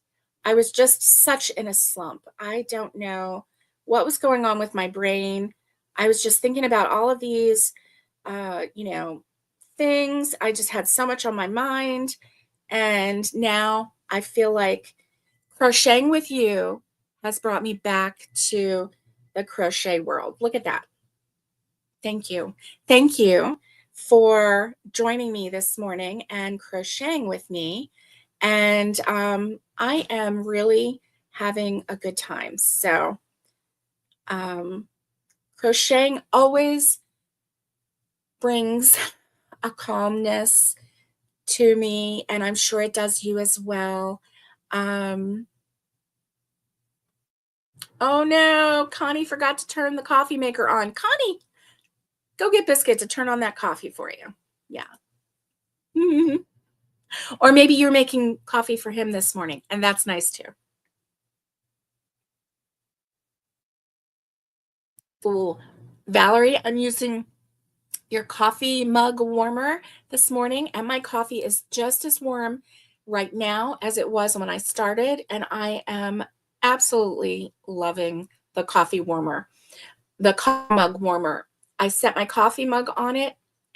I was just such in a slump. I don't know what was going on with my brain. I was just thinking about all of these, you know, things. I just had so much on my mind. And now I feel like crocheting with you has brought me back to the crochet world. Look at that. Thank you. Thank you for joining me this morning and crocheting with me. And I am really having a good time. So, crocheting always brings a calmness to me, and I'm sure it does you as well. Um, oh no, Connie forgot to turn the coffee maker on. Connie, go get Biscuit to turn on that coffee for you. Yeah. Or maybe you're making coffee for him this morning, and that's nice too. Ooh, Valerie, I'm using your coffee mug warmer this morning, and my coffee is just as warm right now as it was when I started, and I am absolutely loving the coffee warmer, the coffee mug warmer. I set my coffee mug on it,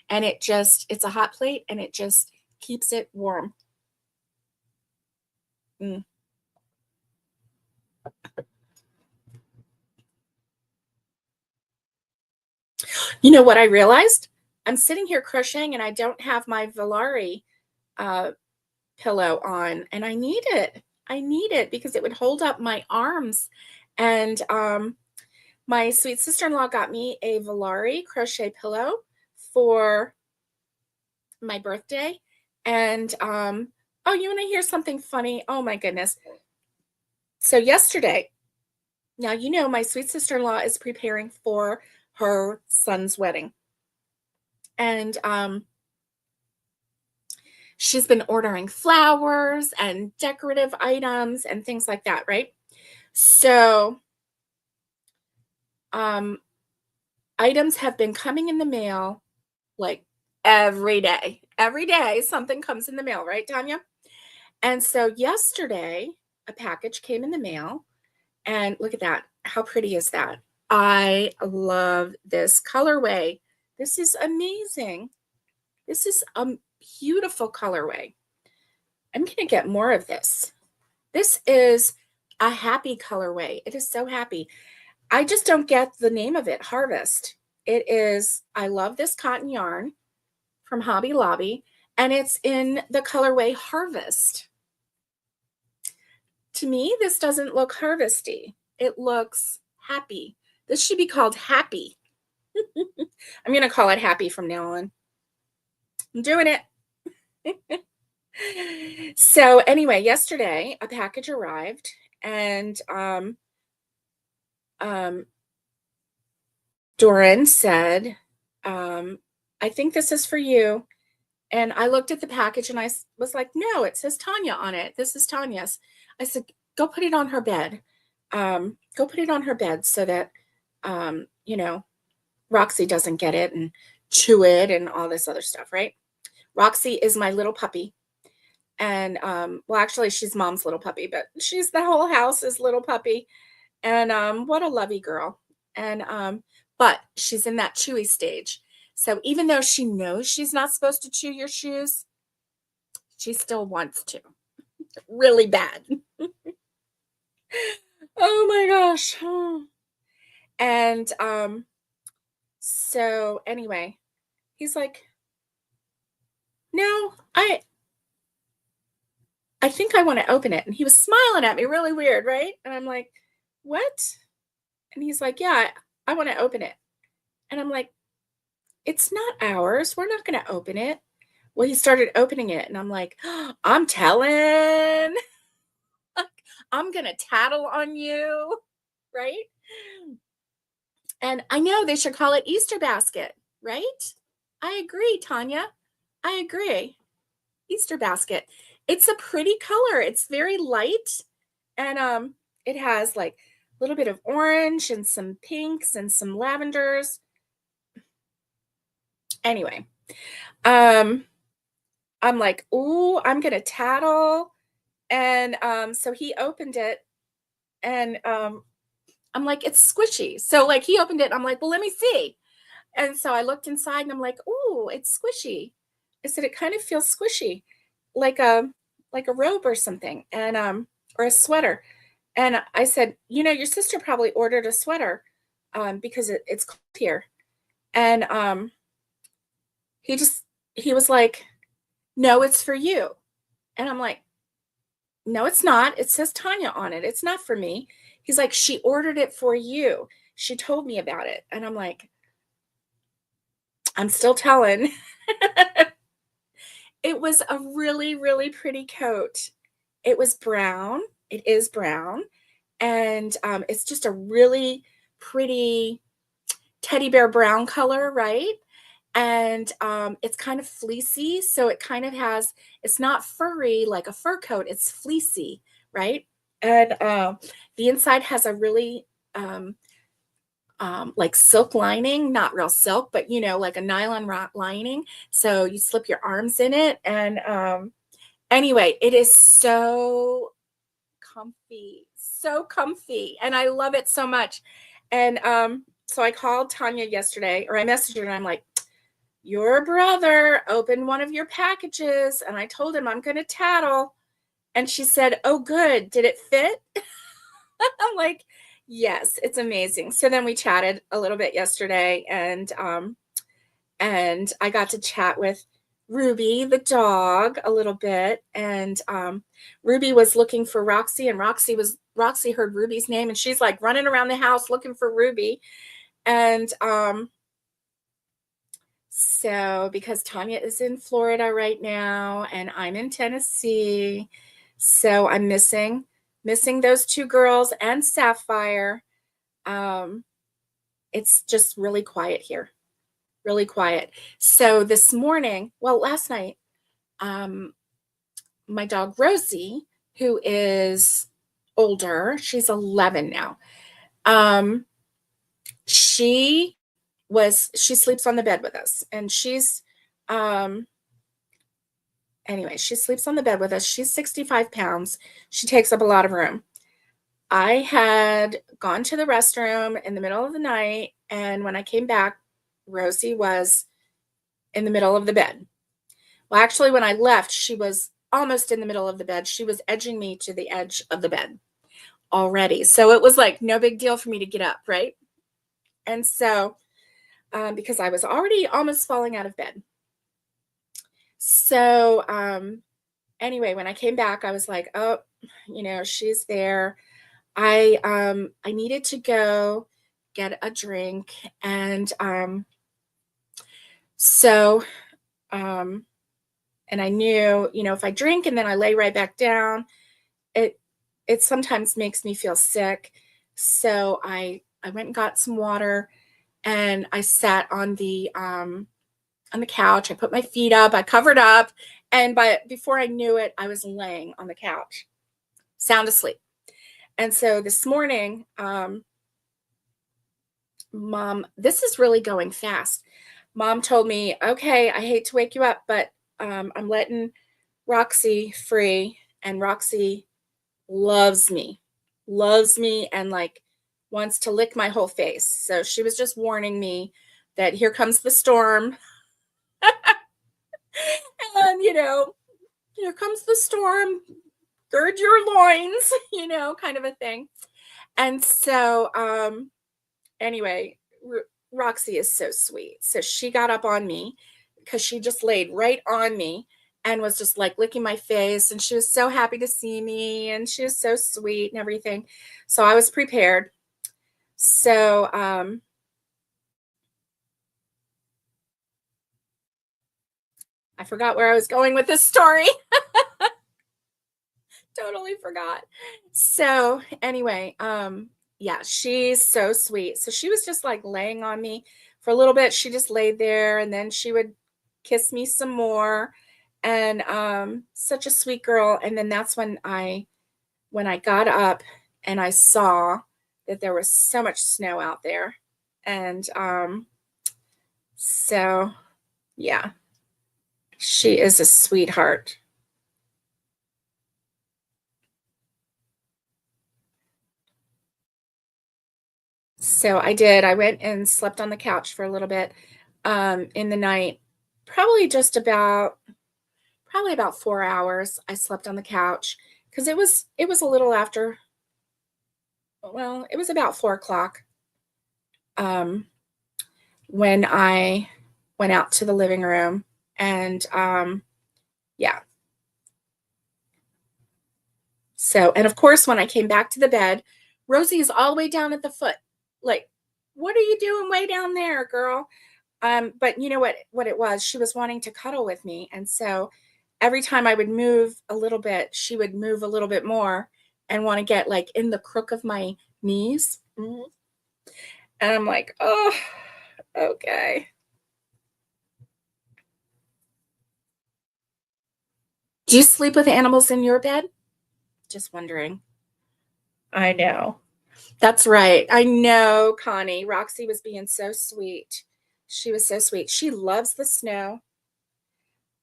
and it's a hot plate, and it just keeps it warm. Mm. You know what I realized? I'm sitting here crocheting and I don't have my Volare pillow on, and I need it. I need it because it would hold up my arms. And my sweet sister-in-law got me a Volare crochet pillow for my birthday. And oh, you want to hear something funny? Oh my goodness. So yesterday, now you know my sweet sister-in-law is preparing for her son's wedding. And she's been ordering flowers and decorative items and things like that, right? So items have been coming in the mail like every day. Every day something comes in the mail, right, Tanya? And so yesterday a package came in the mail, and look at that. How pretty is that? I love this colorway. This is amazing. This is a beautiful colorway. I'm going to get more of this. This is a happy colorway. It is so happy. I just don't get the name of it, Harvest. It is, I love this cotton yarn from Hobby Lobby, and it's in the colorway Harvest. To me, this doesn't look harvesty. It looks happy. This should be called Happy. I'm going to call it Happy from now on. I'm doing it. So anyway, yesterday a package arrived, and Doran said, I think this is for you. And I looked at the package and I was like, no, it says Tanya on it. This is Tanya's. I said, go put it on her bed. Go put it on her bed so that, you know, Roxy doesn't get it and chew it and all this other stuff, right? Roxy is my little puppy. And, well, actually she's mom's little puppy, but she's the whole house's little puppy. And, what a lovey girl. And, but she's in that chewy stage. So even though she knows she's not supposed to chew your shoes, she still wants to really bad. Oh my gosh. And, so anyway, he's like, no, I think I want to open it. And he was smiling at me really weird, right? And I'm like, what? And he's like, yeah, I want to open it. And I'm like, it's not ours. We're not going to open it. Well, he started opening it, and I'm like, oh, I'm telling. I'm going to tattle on you, right? And I know they should call it Easter basket, right? I agree, Tanya. I agree. Easter basket. It's a pretty color. It's very light, and it has like a little bit of orange and some pinks and some lavenders. Anyway, I'm like, ooh, I'm gonna tattle. And so he opened it, and I'm like, it's squishy. So like he opened it, I'm like, well, let me see. And so I looked inside and I'm like, ooh, it's squishy. I said, it kind of feels squishy, like a robe or something, and or a sweater. And I said, you know, your sister probably ordered a sweater because it's cold here. And he was like, no, it's for you. And I'm like, no, it's not. It says Tanya on it. It's not for me. He's like, she ordered it for you. She told me about it. And I'm like, I'm still telling. It was a really, really pretty coat. It was brown. It is brown. And it's just a really pretty teddy bear brown color, right? And it's kind of fleecy. So it kind of has, it's not furry like a fur coat. It's fleecy, right? And the inside has a really like silk lining, not real silk, but you know, like a nylon lining. So you slip your arms in it. And anyway, it is so comfy. And I love it so much. And so I called Tanya yesterday, or I messaged her, and I'm like, your brother opened one of your packages, and I told him I'm going to tattle. And she said, oh, good. Did it fit? I'm like, Yes, it's amazing. So then we chatted a little bit yesterday, and I got to chat with Ruby, the dog, a little bit. And Ruby was looking for Roxy, and Roxy heard Ruby's name, and she's like running around the house looking for Ruby. And so because Tanya is in Florida right now and I'm in Tennessee, so I'm missing those two girls and Sapphire. It's just really quiet here. Really quiet. So this morning, well, last night, my dog Rosie, who is older, she's 11 now. She sleeps on the bed with us, and anyway, she sleeps on the bed with us. She's 65 pounds. She takes up a lot of room. I had gone to the restroom in the middle of the night, and when I came back, Rosie was in the middle of the bed. Well, actually, when I left, she was almost in the middle of the bed. She was edging me to the edge of the bed already. So it was like no big deal for me to get up, right? And so, because I was already almost falling out of bed. So, anyway, when I came back, I was like, oh, she's there. I needed to go get a drink. And and I knew, if I drink and then I lay right back down, it sometimes makes me feel sick. So I went and got some water, and I sat on the couch. I put my feet up, I covered up, and before I knew it, I was laying on the couch, sound asleep. And so this morning, Mom, this is really going fast. Mom told me, okay, I hate to wake you up, but I'm letting Roxy free, and Roxy loves me, and like wants to lick my whole face. So she was just warning me that here comes the storm. And, here comes the storm, gird your loins, kind of a thing. And so, anyway, Roxy is so sweet. So she got up on me because she just laid right on me and was just like licking my face. And she was so happy to see me, and she was so sweet and everything. So I was prepared. So, I forgot where I was going with this story. Totally forgot. So anyway, yeah, she's so sweet. So she was just like laying on me for a little bit. She just laid there, and then she would kiss me some more, and such a sweet girl. And then that's when I got up and I saw that there was so much snow out there. And so yeah, she is a sweetheart. So I did. I went and slept on the couch for a little bit in the night, probably about 4 hours. I slept on the couch because it was a little after. Well, it was about 4 o'clock when I went out to the living room, and yeah. So, and of course, when I came back to the bed, Rosie is all the way down at the foot. Like, what are you doing way down there, girl? But you know what it was? She was wanting to cuddle with me. And so every time I would move a little bit, she would move a little bit more and want to get like in the crook of my knees. Mm-hmm. And I'm like, oh, okay. Do you sleep with animals in your bed? Just wondering. I know. That's right. I know, Connie. Roxy was being so sweet. She was so sweet. She loves the snow.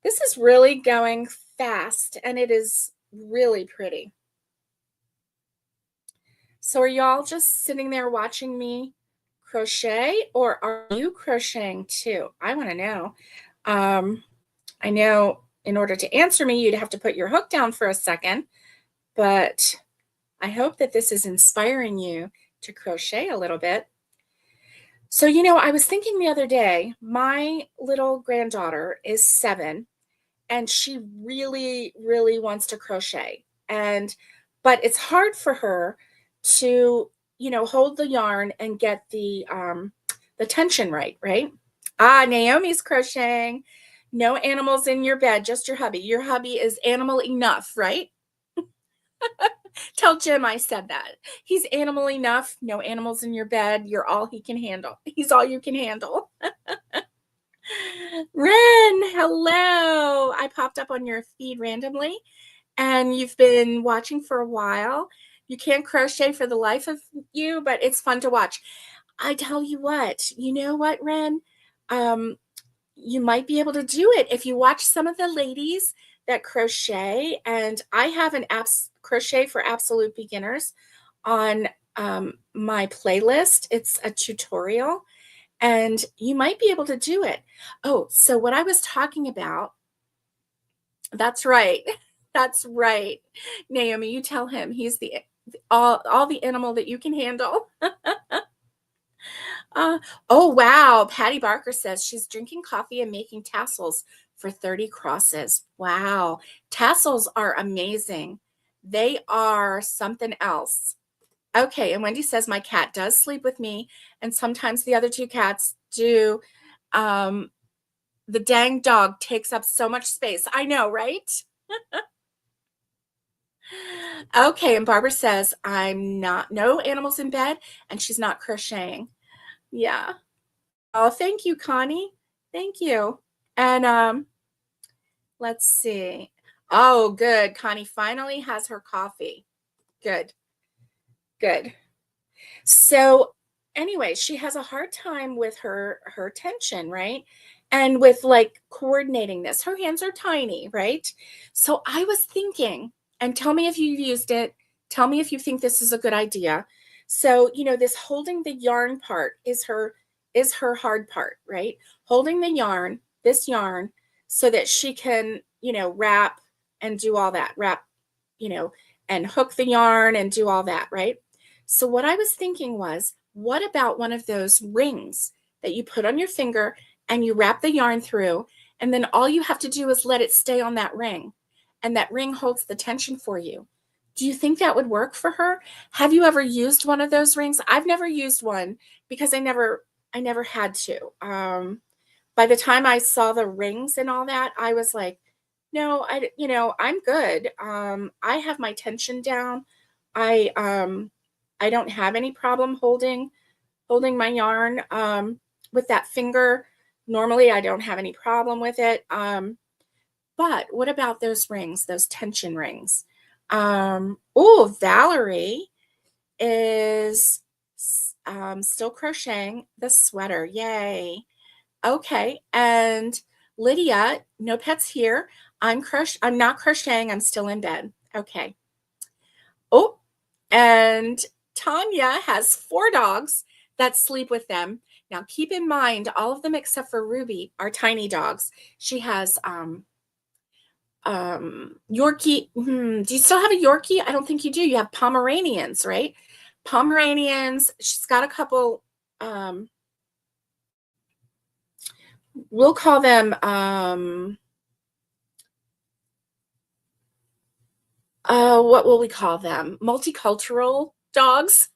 This is really going fast, and it is really pretty. So are y'all just sitting there watching me crochet, or are you crocheting too? I want to know. I know in order to answer me, you'd have to put your hook down for a second, but I hope that this is inspiring you to crochet a little bit. So, you know, I was thinking the other day, my little granddaughter is 7 and she really, really wants to crochet. But it's hard for her to, you know, hold the yarn and get the tension right, right? Ah, Naomi's crocheting. No animals in your bed, just your hubby. Your hubby is animal enough, right? Tell Jim I said that. He's animal enough. No animals in your bed. You're all he can handle. He's all you can handle. Ren, hello. I popped up on your feed randomly and you've been watching for a while. You can't crochet for the life of you, but it's fun to watch. I tell you know what, Ren? You might be able to do it if you watch some of the ladies that crochet. And I have an crochet for absolute beginners on my playlist. It's a tutorial and you might be able to do it. Oh, so what I was talking about, that's right. That's right. Naomi, you tell him he's the all the animal that you can handle. Oh, wow. Patty Barker says she's drinking coffee and making tassels for 30 crosses. Wow. Tassels are amazing. They are something else. Okay. And Wendy says my cat does sleep with me, and sometimes the other 2 cats do. The dang dog takes up so much space. I know, right? Okay. And Barbara says no animals in bed, and she's not crocheting. Yeah. Oh, thank you, Connie. Thank you. And let's see. Oh, good. Connie finally has her coffee. Good. Good. So anyway, she has a hard time with her tension, right? And with like coordinating this. Her hands are tiny, right? So I was thinking, and tell me if you've used it. Tell me if you think this is a good idea. So, you know, this holding the yarn part is her hard part, right? Holding the yarn, this yarn, so that she can, you know, wrap and do all that. Wrap, you know, and hook the yarn and do all that, right? So what I was thinking was, what about one of those rings that you put on your finger and you wrap the yarn through, and then all you have to do is let it stay on that ring, and that ring holds the tension for you. Do you think that would work for her? Have you ever used one of those rings? I've never used one because I never had to. By the time I saw the rings and all that, I was like, no, I'm good. I have my tension down. I don't have any problem holding my yarn with that finger. Normally, I don't have any problem with it. But what about those rings, those tension rings? Oh, Valerie is still crocheting the sweater. Yay. Okay. And Lydia, no pets here. I'm not crocheting. I'm still in bed. Okay. Oh, and Tanya has 4 dogs that sleep with them. Now, keep in mind, all of them except for Ruby are tiny dogs. She has Yorkie. Do you still have a Yorkie? I don't think you do. You have Pomeranians, right? Pomeranians. She's got a couple. We'll call them. What will we call them? Multicultural dogs.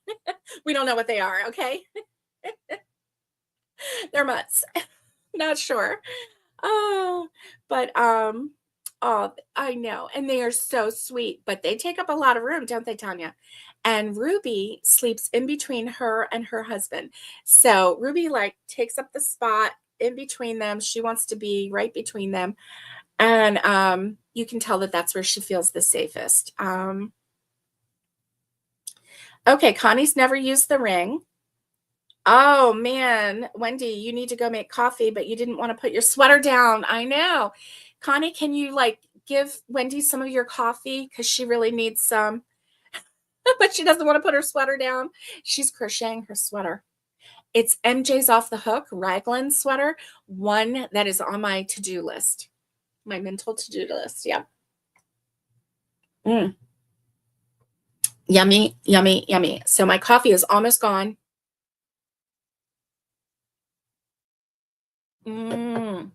We don't know what they are. Okay. They're mutts. Not sure. Oh, but oh, I know. And they are so sweet, but they take up a lot of room, don't they, Tanya? And Ruby sleeps in between her and her husband. So Ruby like takes up the spot in between them. She wants to be right between them. And you can tell that that's where she feels the safest. Okay, Connie's never used the ring. Oh man, Wendy, you need to go make coffee, but you didn't want to put your sweater down. I know. Connie, can you like give Wendy some of your coffee? Because she really needs some, but she doesn't want to put her sweater down. She's crocheting her sweater. It's MJ's Off the Hook raglan sweater, one that is on my to-do list, my mental to-do list. Yeah. Yummy, yummy, yummy. So my coffee is almost gone. Mm.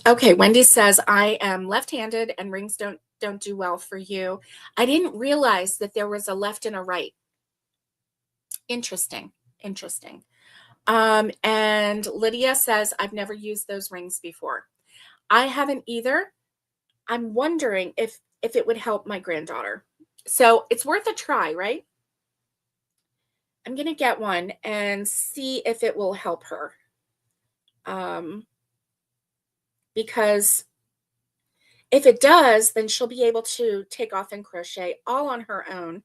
Okay, Wendy says, I am left-handed and rings don't do well for you. I didn't realize that there was a left and a right. Interesting, interesting. And Lydia says, I've never used those rings before. I haven't either. I'm wondering if it would help my granddaughter. So it's worth a try, right? I'm going to get one and see if it will help her. Because if it does, then she'll be able to take off and crochet all on her own.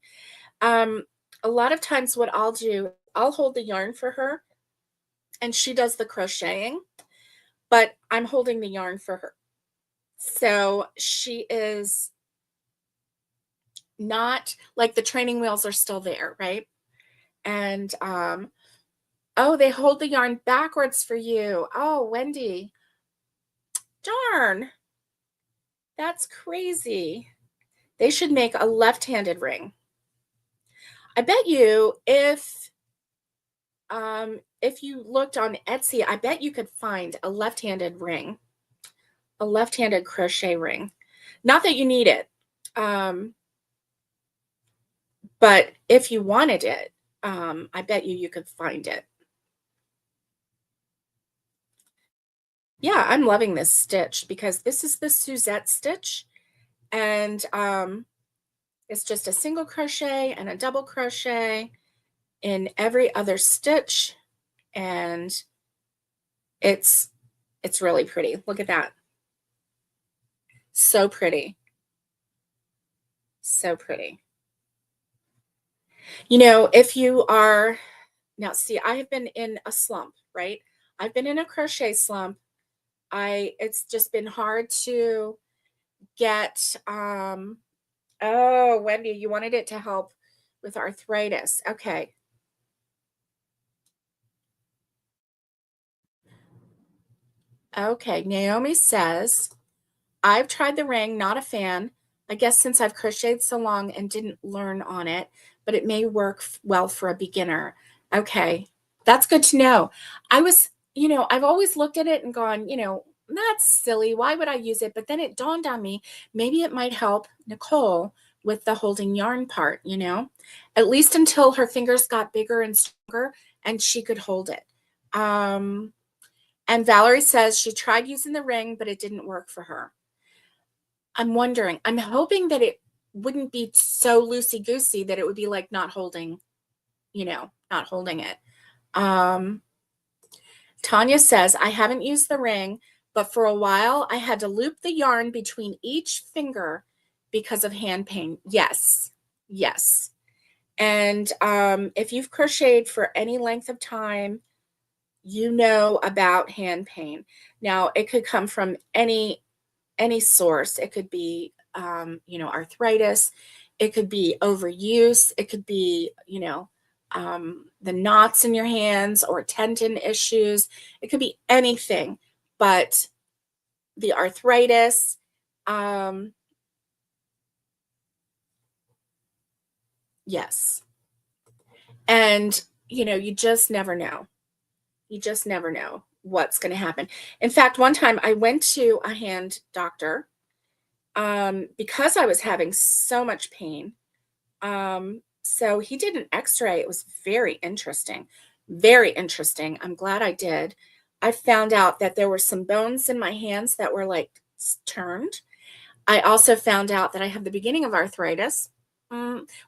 A lot of times what I'll do, I'll hold the yarn for her and she does the crocheting, but I'm holding the yarn for her. So she is not like the training wheels are still there, right? And oh, they hold the yarn backwards for you. Oh, Wendy. Darn. That's crazy. They should make a left-handed ring. I bet you if you looked on Etsy, I bet you could find a left-handed ring, a left-handed crochet ring. Not that you need it, but if you wanted it, I bet you could find it. Yeah, I'm loving this stitch because this is the Suzette stitch, and it's just a single crochet and a double crochet in every other stitch, and it's really pretty. Look at that. So pretty. So pretty. You know, if you are now, see, I have been in a slump, right? I've been in a crochet slump. It's just been hard to get oh, Wendy, you wanted it to help with arthritis. Okay. Okay, Naomi says, I've tried the ring, not a fan. I guess since I've crocheted so long and didn't learn on it, but it may work well for a beginner. Okay, that's good to know. I've always looked at it and gone, that's silly. Why would I use it? But then it dawned on me, maybe it might help Nicole with the holding yarn part, at least until her fingers got bigger and stronger and she could hold it. And Valerie says she tried using the ring, but it didn't work for her. I'm hoping that it wouldn't be so loosey-goosey that it would be like not holding it. Tanya says, I haven't used the ring, but for a while I had to loop the yarn between each finger because of hand pain. Yes. And if you've crocheted for any length of time, you know about hand pain. Now, it could come from any source. It could be, arthritis. It could be overuse. It could be, the knots in your hands or tendon issues. It could be anything, but the arthritis, yes. And, you just never know. You just never know what's going to happen. In fact, one time I went to a hand doctor because I was having so much pain. So he did an x-ray. It was very interesting. Very interesting. I'm glad I did. I found out that there were some bones in my hands that were like turned. I also found out that I have the beginning of arthritis,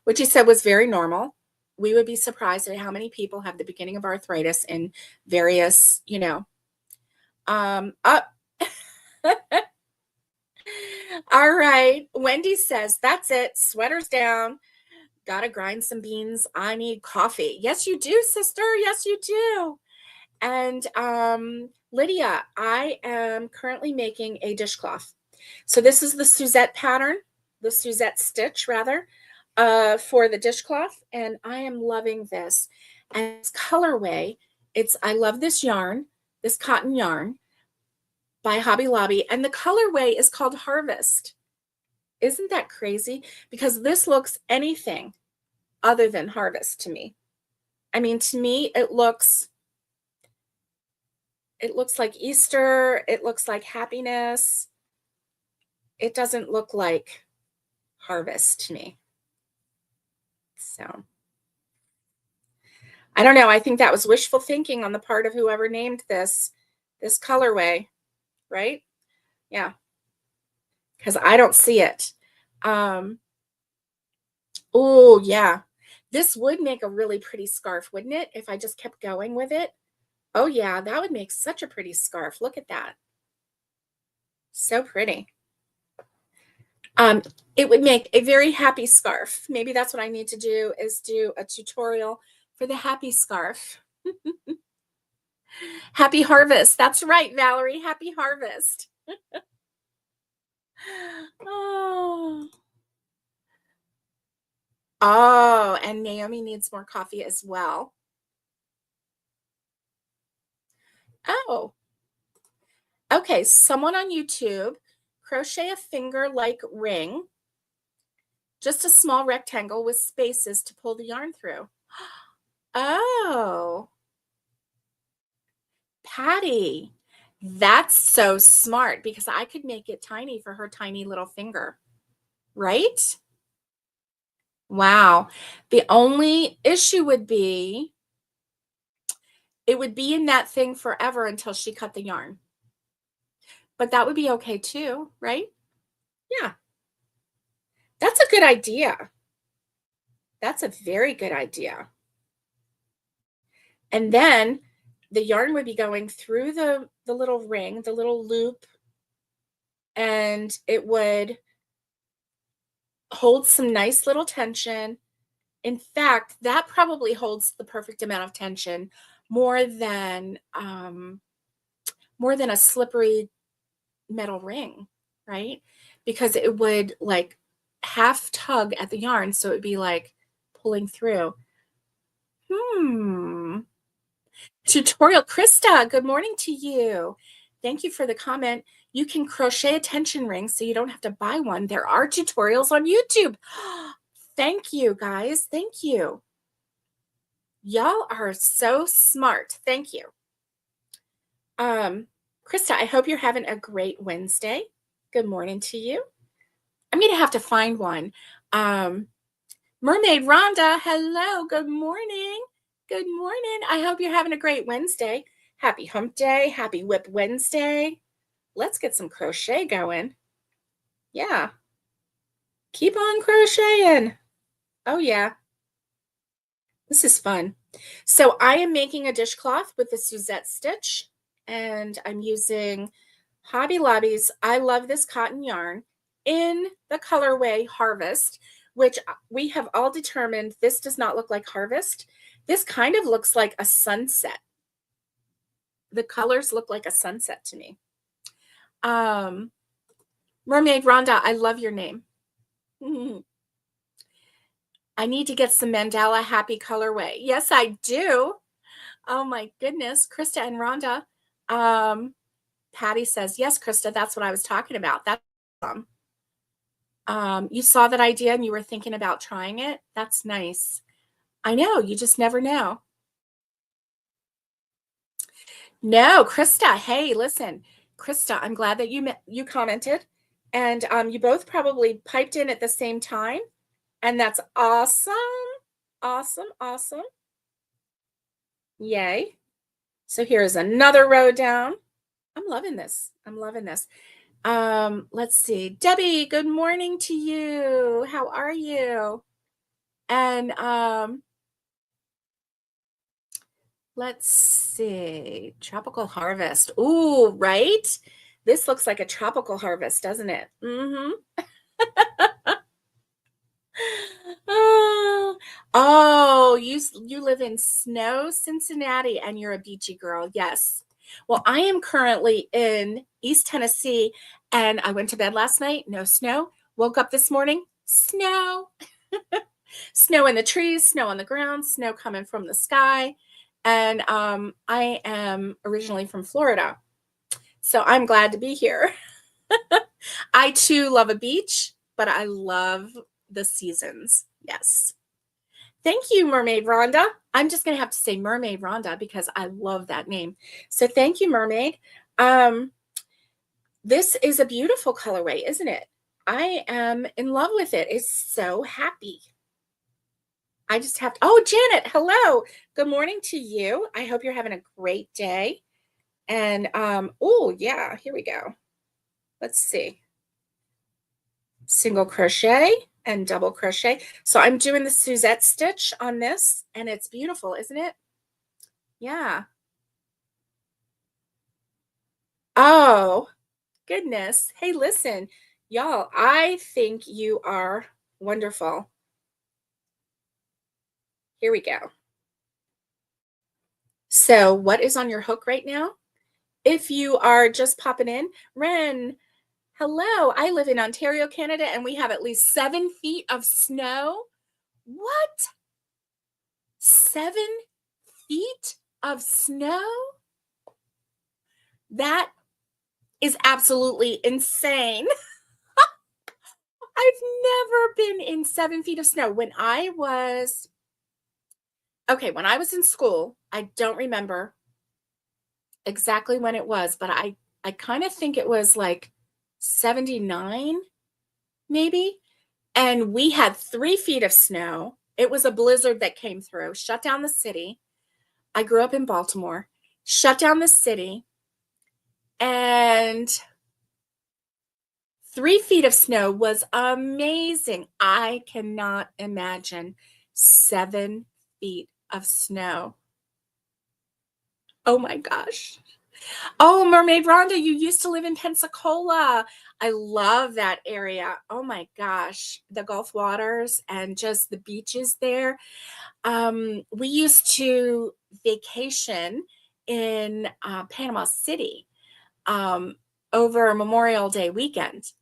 which he said was very normal. We would be surprised at how many people have the beginning of arthritis in various, up. All right. Wendy says, that's it. Sweater's down. Gotta grind some beans. I need coffee. Yes, you do, sister. Yes, you do. And Lydia, I am currently making a dishcloth. So this is the Suzette pattern, the Suzette stitch rather, for the dishcloth. And I am loving this. And it's colorway. I love this yarn, this cotton yarn by Hobby Lobby. And the colorway is called Harvest. Isn't that crazy? Because this looks anything other than harvest to me. I mean, to me, it looks like Easter. It looks like happiness. It doesn't look like harvest to me. So I don't know. I think that was wishful thinking on the part of whoever named this colorway, right? Yeah, because I don't see it. Oh, yeah. This would make a really pretty scarf, wouldn't it? If I just kept going with it. Oh, yeah, that would make such a pretty scarf. Look at that. So pretty. It would make a very happy scarf. Maybe that's what I need to do, is do a tutorial for the happy scarf. Happy harvest. That's right, Valerie. Happy harvest. Oh. Oh, and Naomi needs more coffee as well. Oh. Okay, someone on YouTube, crochet a finger-like ring, just a small rectangle with spaces to pull the yarn through. Oh, Patty, that's so smart, because I could make it tiny for her tiny little finger, right? Wow. The only issue would be, it would be in that thing forever until she cut the yarn. But that would be okay too, right? Yeah. That's a good idea. That's a very good idea. And then the yarn would be going through the little ring, the little loop, and it would hold some nice little tension. In fact, that probably holds the perfect amount of tension, more than a slippery metal ring, right? Because it would like half tug at the yarn, so it would be like pulling through. Tutorial. Krista, good morning to you. Thank you for the comment. You can crochet a tension ring so you don't have to buy one. There are tutorials on YouTube. Thank you, guys. Thank you. Y'all are so smart. Thank you. Krista, I hope you're having a great Wednesday. Good morning to you. I'm going to have to find one. Mermaid Rhonda, hello. Good morning. Good morning. I hope you're having a great Wednesday. Happy hump day. Happy Whip Wednesday. Let's get some crochet going. Yeah. Keep on crocheting. Oh, yeah. This is fun. So I am making a dishcloth with the Suzette stitch, and I'm using Hobby Lobby's I Love This Cotton yarn in the colorway Harvest, which we have all determined this does not look like Harvest. This kind of looks like a sunset. The colors look like a sunset to me. Mermaid Rhonda, I love your name. I need to get some Mandala Happy colorway. Yes, I do. Oh my goodness. Krista and Rhonda. Patty says, yes, Krista, that's what I was talking about. That's awesome. You saw that idea and you were thinking about trying it. That's nice. I know, you just never know. No, Krista. Hey, listen, Krista, I'm glad that you commented, and you both probably piped in at the same time, and that's awesome. Awesome, awesome. Yay. So here's another row down. I'm loving this. I'm loving this. Let's see. Debbie, good morning to you. How are you? And let's see. Tropical harvest. Ooh, right? This looks like a tropical harvest, doesn't it? Mm-hmm. Oh, you live in snow, Cincinnati, and you're a beachy girl. Yes. Well, I am currently in East Tennessee, and I went to bed last night. No snow. Woke up this morning. Snow. Snow in the trees, snow on the ground, snow coming from the sky. And I am originally from Florida, so I'm glad to be here. I too love a beach, but I love the seasons. Yes. Thank you, Mermaid Rhonda. I'm just going to have to say Mermaid Rhonda because I love that name. So thank you, Mermaid. This is a beautiful colorway, isn't it? I am in love with it. It's so happy. I just have to, oh, Janet, hello. Good morning to you. I hope you're having a great day. And, oh, yeah, here we go. Let's see. Single crochet and double crochet. So I'm doing the Suzette stitch on this, and it's beautiful, isn't it? Yeah. Oh, goodness. Hey, listen, y'all, I think you are wonderful. Here we go. So what is on your hook right now? If you are just popping in, Ren, hello. I live in Ontario, Canada, and we have at least 7 feet of snow. What? 7 feet of snow? That is absolutely insane. I've never been in 7 feet of snow. When I was in school, I don't remember exactly when it was, but I kind of think it was like 79, maybe. And we had 3 feet of snow. It was a blizzard that came through, shut down the city. I grew up in Baltimore, shut down the city, and 3 feet of snow was amazing. I cannot imagine 7 feet of snow. Oh my gosh. Oh, Mermaid Rhonda, you used to live in Pensacola. I love that area. Oh my gosh. The Gulf waters and just the beaches there. We used to vacation in Panama City over Memorial Day weekend.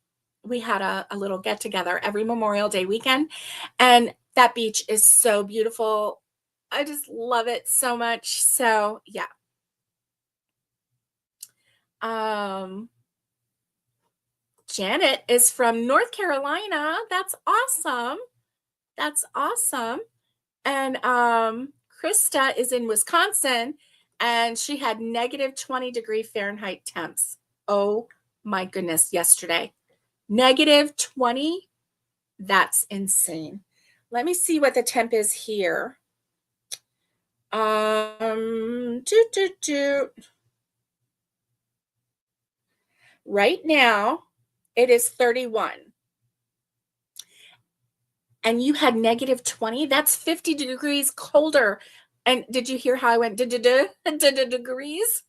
We had a little get together every Memorial Day weekend, and that beach is so beautiful. I just love it so much. So yeah. Janet is from North Carolina. That's awesome. That's awesome. And Krista is in Wisconsin, and she had negative 20-degree Fahrenheit temps. Oh my goodness, yesterday. Negative 20? That's insane. Let me see what the temp is here. Right now, it is 31. And you had negative 20? That's 50 degrees colder. And did you hear how I went degrees?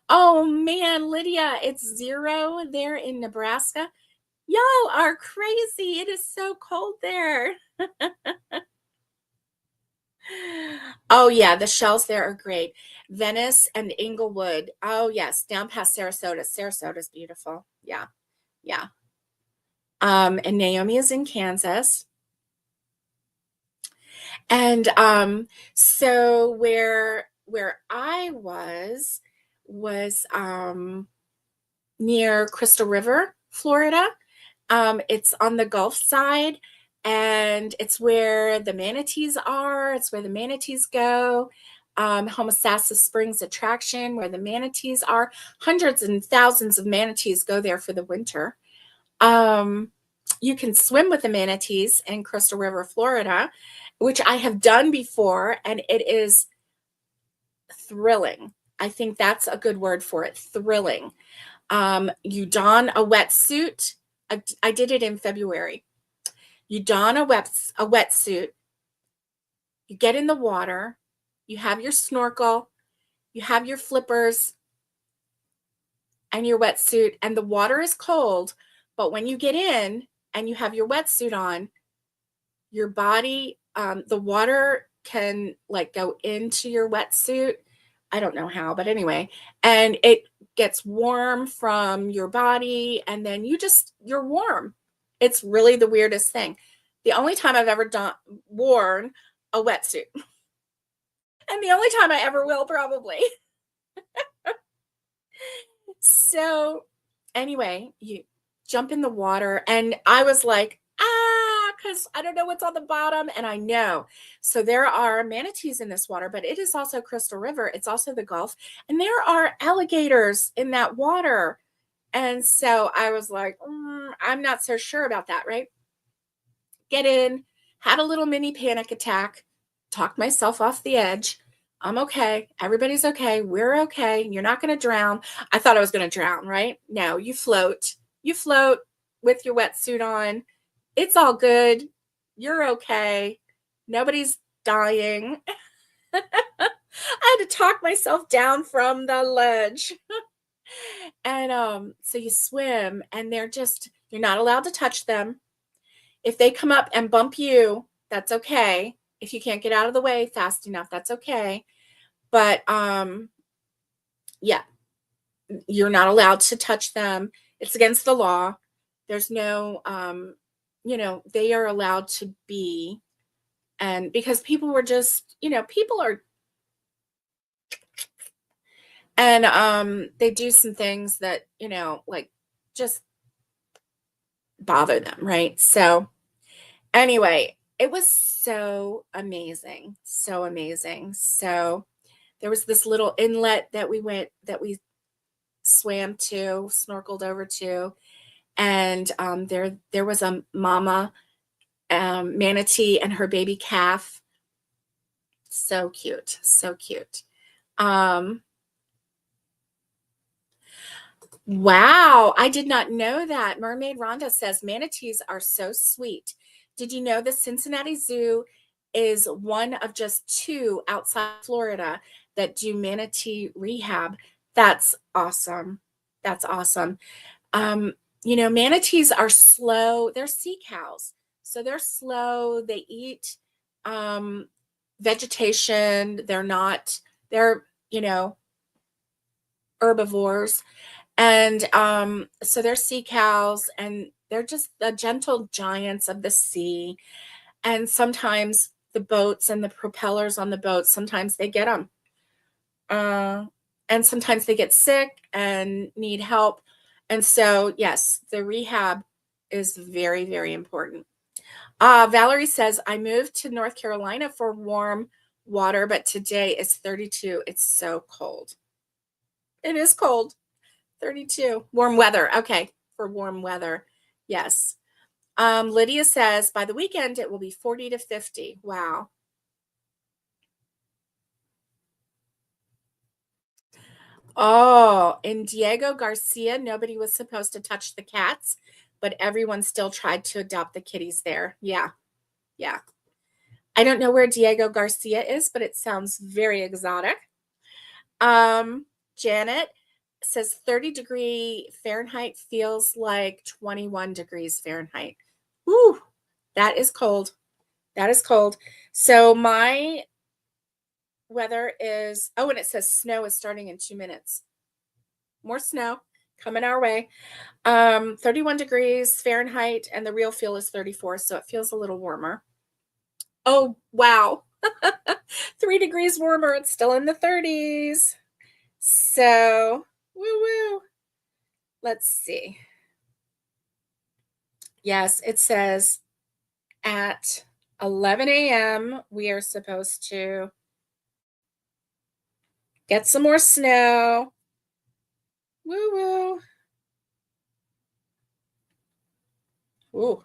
Oh man, Lydia, it's 0 there in Nebraska. Y'all are crazy. It is so cold there. Oh yeah, the shells there are great. Venice and Inglewood. Oh yes, down past Sarasota. Sarasota's beautiful. Yeah. Yeah. And Naomi is in Kansas. And so where I was near Crystal River, Florida. It's on the Gulf side, and it's where the manatees are. It's where the manatees go. Homosassa Springs attraction, where the manatees are. Hundreds and thousands of manatees go there for the winter. You can swim with the manatees in Crystal River, Florida, which I have done before, and it is thrilling. I think that's a good word for it, thrilling. You don a wetsuit. I did it in February. You don a wetsuit. You get in the water. You have your snorkel. You have your flippers and your wetsuit, and the water is cold. But when you get in and you have your wetsuit on, your body, the water can like go into your wetsuit. I don't know how, but anyway, and it gets warm from your body, and then you're warm. It's really the weirdest thing. The only time I've ever worn a wetsuit, and the only time I ever will, probably. So, anyway, you jump in the water, and I was like, because I don't know what's on the bottom, and I know. So there are manatees in this water, but it is also Crystal River. It's also the Gulf, and there are alligators in that water. And so I was like, I'm not so sure about that, right? Get in, had a little mini panic attack, talked myself off the edge. I'm okay. Everybody's okay. We're okay. You're not going to drown. I thought I was going to drown, right? No, you float. You float with your wetsuit on. It's all good. You're okay. Nobody's dying. I had to talk myself down from the ledge. And so you swim, and you're not allowed to touch them. If they come up and bump you, that's okay. If you can't get out of the way fast enough, that's okay. But yeah, you're not allowed to touch them. It's against the law. There's no they are allowed to be, and because people were just, people are, and they do some things that, like, just bother them, right? So anyway, it was so amazing. So amazing. So there was this little inlet that we swam to, snorkeled over to, and there was a mama manatee and her baby calf. So cute. So cute. Wow, I did not know that. Mermaid Rhonda says manatees are so sweet. Did you know the Cincinnati Zoo is one of just 2 outside Florida that do manatee rehab? That's awesome. That's awesome. Manatees are slow. They're sea cows. So they're slow. They eat vegetation. They're herbivores. And so they're sea cows, and they're just the gentle giants of the sea. And sometimes the boats and the propellers on the boats, sometimes they get them. And sometimes they get sick and need help. And so, yes, the rehab is very, very important. Valerie says, I moved to North Carolina for warm water, but today it's 32. It's so cold. It is cold. 32. Warm weather. Okay. For warm weather. Yes. Lydia says, by the weekend, it will be 40 to 50. Wow. Oh, in Diego Garcia, nobody was supposed to touch the cats, but everyone still tried to adopt the kitties there. Yeah. Yeah. I don't know where Diego Garcia is, but it sounds very exotic. Janet says 30-degree Fahrenheit feels like 21 degrees Fahrenheit. Woo, that is cold. That is cold. So my weather is, and it says snow is starting in 2 minutes. More snow coming our way. 31 degrees Fahrenheit, and the real feel is 34, so it feels a little warmer. Oh, wow. 3 degrees warmer. It's still in the 30s. So, woo. Let's see. Yes, it says at 11 a.m. we are supposed to get some more snow. Woo. Ooh.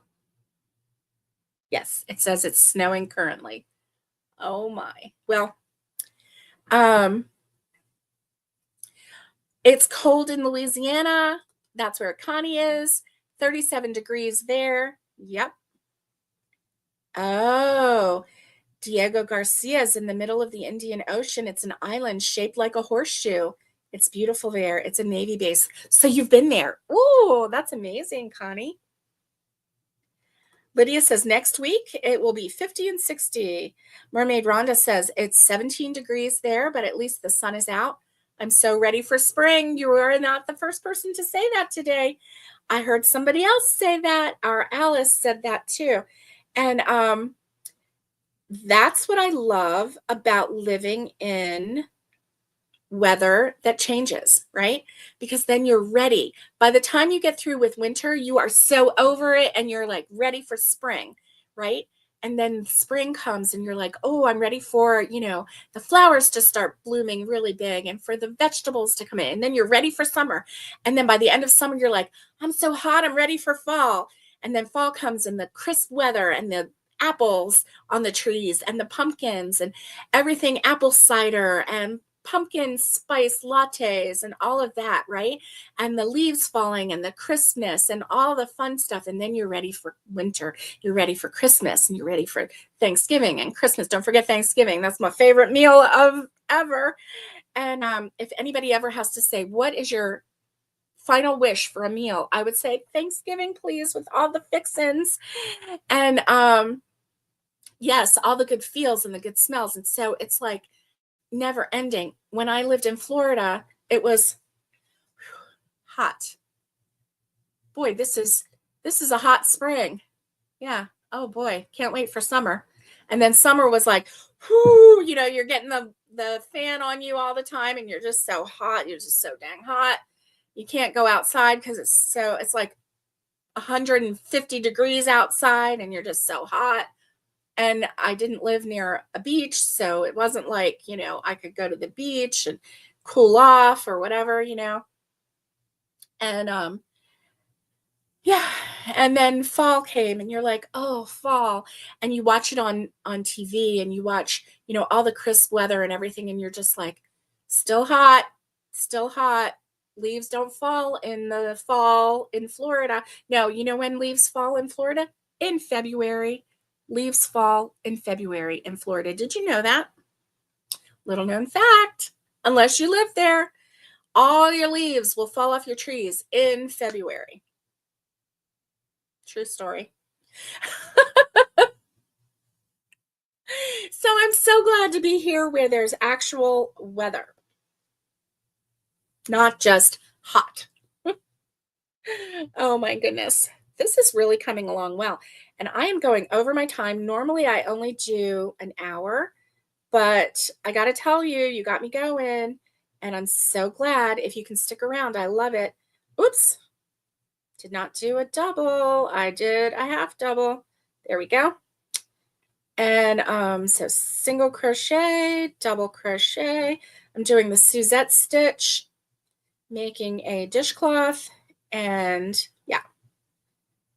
Yes, it says it's snowing currently. Oh my. Well, it's cold in Louisiana. That's where Connie is. 37 degrees there. Yep. Oh, Diego Garcia is in the middle of the Indian Ocean. It's an island shaped like a horseshoe. It's beautiful there. It's a Navy base. So you've been there. Ooh, that's amazing, Connie. Lydia says next week it will be 50 and 60. Mermaid Rhonda says it's 17 degrees there, but at least the sun is out. I'm so ready for spring. You are not the first person to say that today. I heard somebody else say that. Our Alice said that too. And that's what I love about living in weather that changes, right? Because then you're ready. By the time you get through with winter, you are so over it and you're like ready for spring, right? And then spring comes and you're like, oh, I'm ready for, the flowers to start blooming really big and for the vegetables to come in. And then you're ready for summer. And then by the end of summer, you're like, I'm so hot, I'm ready for fall. And then fall comes and the crisp weather and the apples on the trees and the pumpkins and everything, apple cider and pumpkin spice lattes and all of that, right? And the leaves falling and the crispness and all the fun stuff. And then you're ready for winter. You're ready for Christmas and you're ready for Thanksgiving and Christmas. Don't forget Thanksgiving. That's my favorite meal of ever. And if anybody ever has to say, what is your final wish for a meal? I would say Thanksgiving, please, with all the fixins. And yes, all the good feels and the good smells. And so it's like never ending. When I lived in Florida, it was hot. Boy, this is a hot spring. Yeah. Oh boy, can't wait for summer. And then summer was like, whoo, you're getting the fan on you all the time and you're just so hot. You're just so dang hot. You can't go outside because it's like 150 degrees outside and you're just so hot. And I didn't live near a beach, so it wasn't like, I could go to the beach and cool off or whatever, And yeah, and then fall came and you're like, "Oh, fall." And you watch it on TV and you watch, all the crisp weather and everything and you're just like, "Still hot, still hot. Leaves don't fall in the fall in Florida." No, you know when leaves fall in Florida? In February. Leaves fall in February in Florida. Did you know that? Little known fact. Unless you live there, all your leaves will fall off your trees in February. True story. So I'm so glad to be here where there's actual weather, not just hot. Oh my goodness. This is really coming along well. And I am going over my time. Normally, I only do an hour, but I got to tell you, you got me going. And I'm so glad if you can stick around. I love it. Oops. Did not do a double. I did a half double. There we go. And so single crochet, double crochet. I'm doing the Suzette stitch, making a dishcloth, and yeah.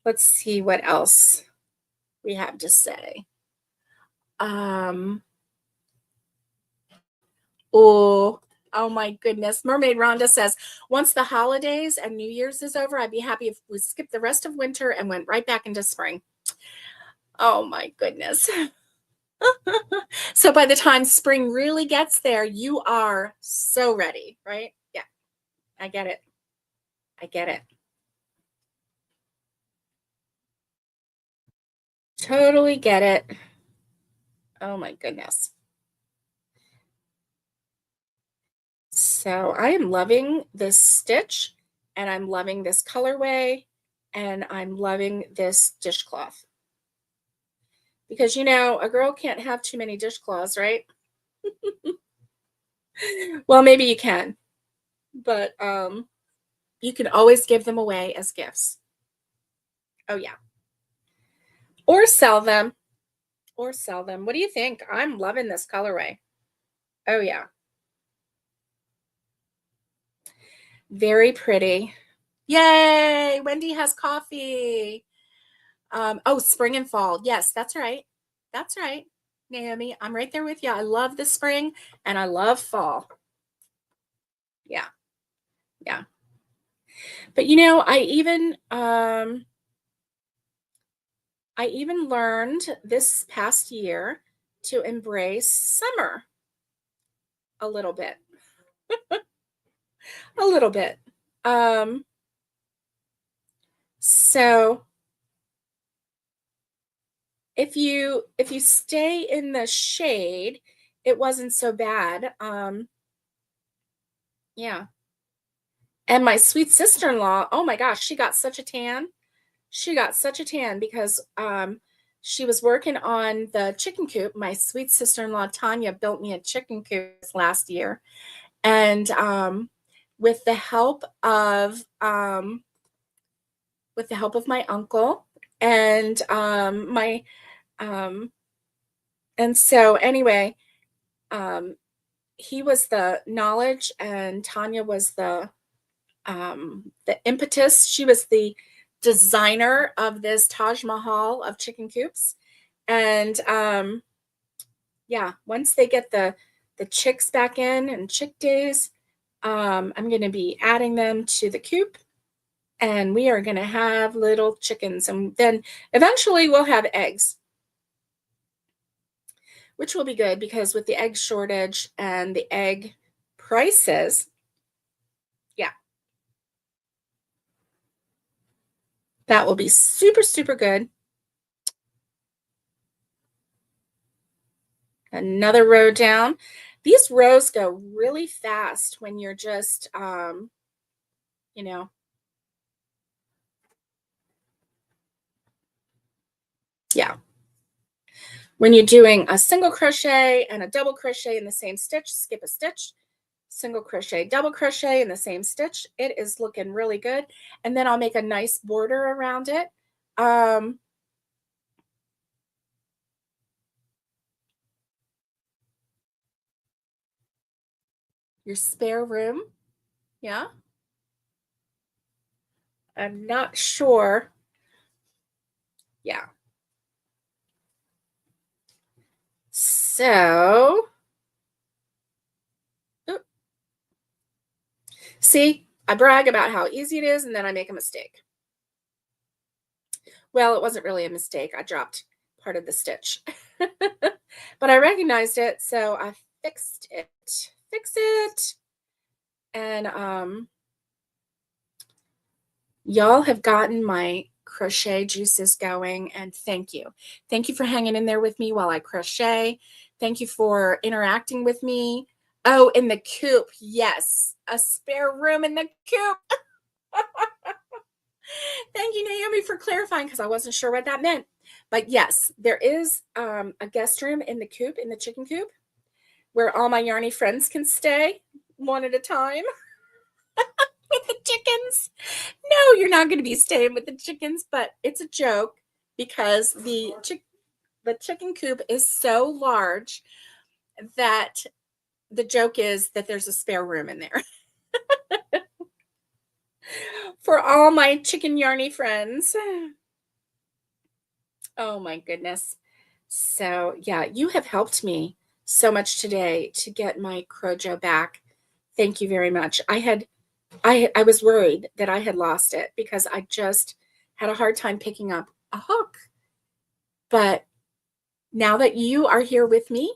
Let's see what else we have to say. Oh my goodness. Mermaid Rhonda says, once the holidays and New Year's is over, I'd be happy if we skipped the rest of winter and went right back into spring. Oh my goodness. So by the time spring really gets there, you are so ready, right? Yeah, I get it. I get it. Totally get it. Oh my goodness. So I am loving this stitch and I'm loving this colorway and I'm loving this dishcloth. Because, a girl can't have too many dishcloths, right? Well, maybe you can, but you can always give them away as gifts. Oh, yeah. Or sell them. Or sell them. What do you think? I'm loving this colorway. Oh, yeah. Very pretty. Yay! Wendy has coffee. Oh, spring and fall. Yes, that's right. That's right, Naomi. I'm right there with you. I love the spring and I love fall. Yeah. Yeah. But I even learned this past year to embrace summer a little bit. A little bit. So if you stay in the shade, it wasn't so bad. Yeah. And my sweet sister-in-law, oh my gosh, she got such a tan. She got such a tan because she was working on the chicken coop. My sweet sister-in-law Tanya built me a chicken coop last year. And with the help of my uncle and my and so anyway, um, he was the knowledge and Tanya was the impetus. She was the designer of this Taj Mahal of chicken coops. And yeah, once they get the chicks back in and chick days, I'm going to be adding them to the coop and we are going to have little chickens. And then eventually we'll have eggs, which will be good because with the egg shortage and the egg prices, yeah, that will be super, super good. Another row down. These rows go really fast when you're just, you know, yeah. When you're doing a single crochet and a double crochet in the same stitch, skip a stitch, single crochet, double crochet in the same stitch. It is looking really good. And then I'll make a nice border around it. Your spare room. Yeah. I'm not sure. Yeah. So, oop. See, I brag about how easy it is and then I make a mistake. Well, it wasn't really a mistake. I dropped part of the stitch, but I recognized it. So I fixed it, fix it. And, y'all have gotten my crochet juices going and thank you. Thank you for hanging in there with me while I crochet. Thank you for interacting with me. Oh, in the coop. Yes. A spare room in the coop. Thank you, Naomi, for clarifying because I wasn't sure what that meant. But yes, there is a guest room in the coop, in the chicken coop, where all my yarny friends can stay one at a time with the chickens. No, you're not going to be staying with the chickens, but it's a joke because the chicken coop is so large that the joke is that there's a spare room in there for all my chicken yarny friends. Oh my goodness. So, yeah, you have helped me so much today to get my Crojo back. Thank you very much. I was worried that I had lost it because I just had a hard time picking up a hook. But now that you are here with me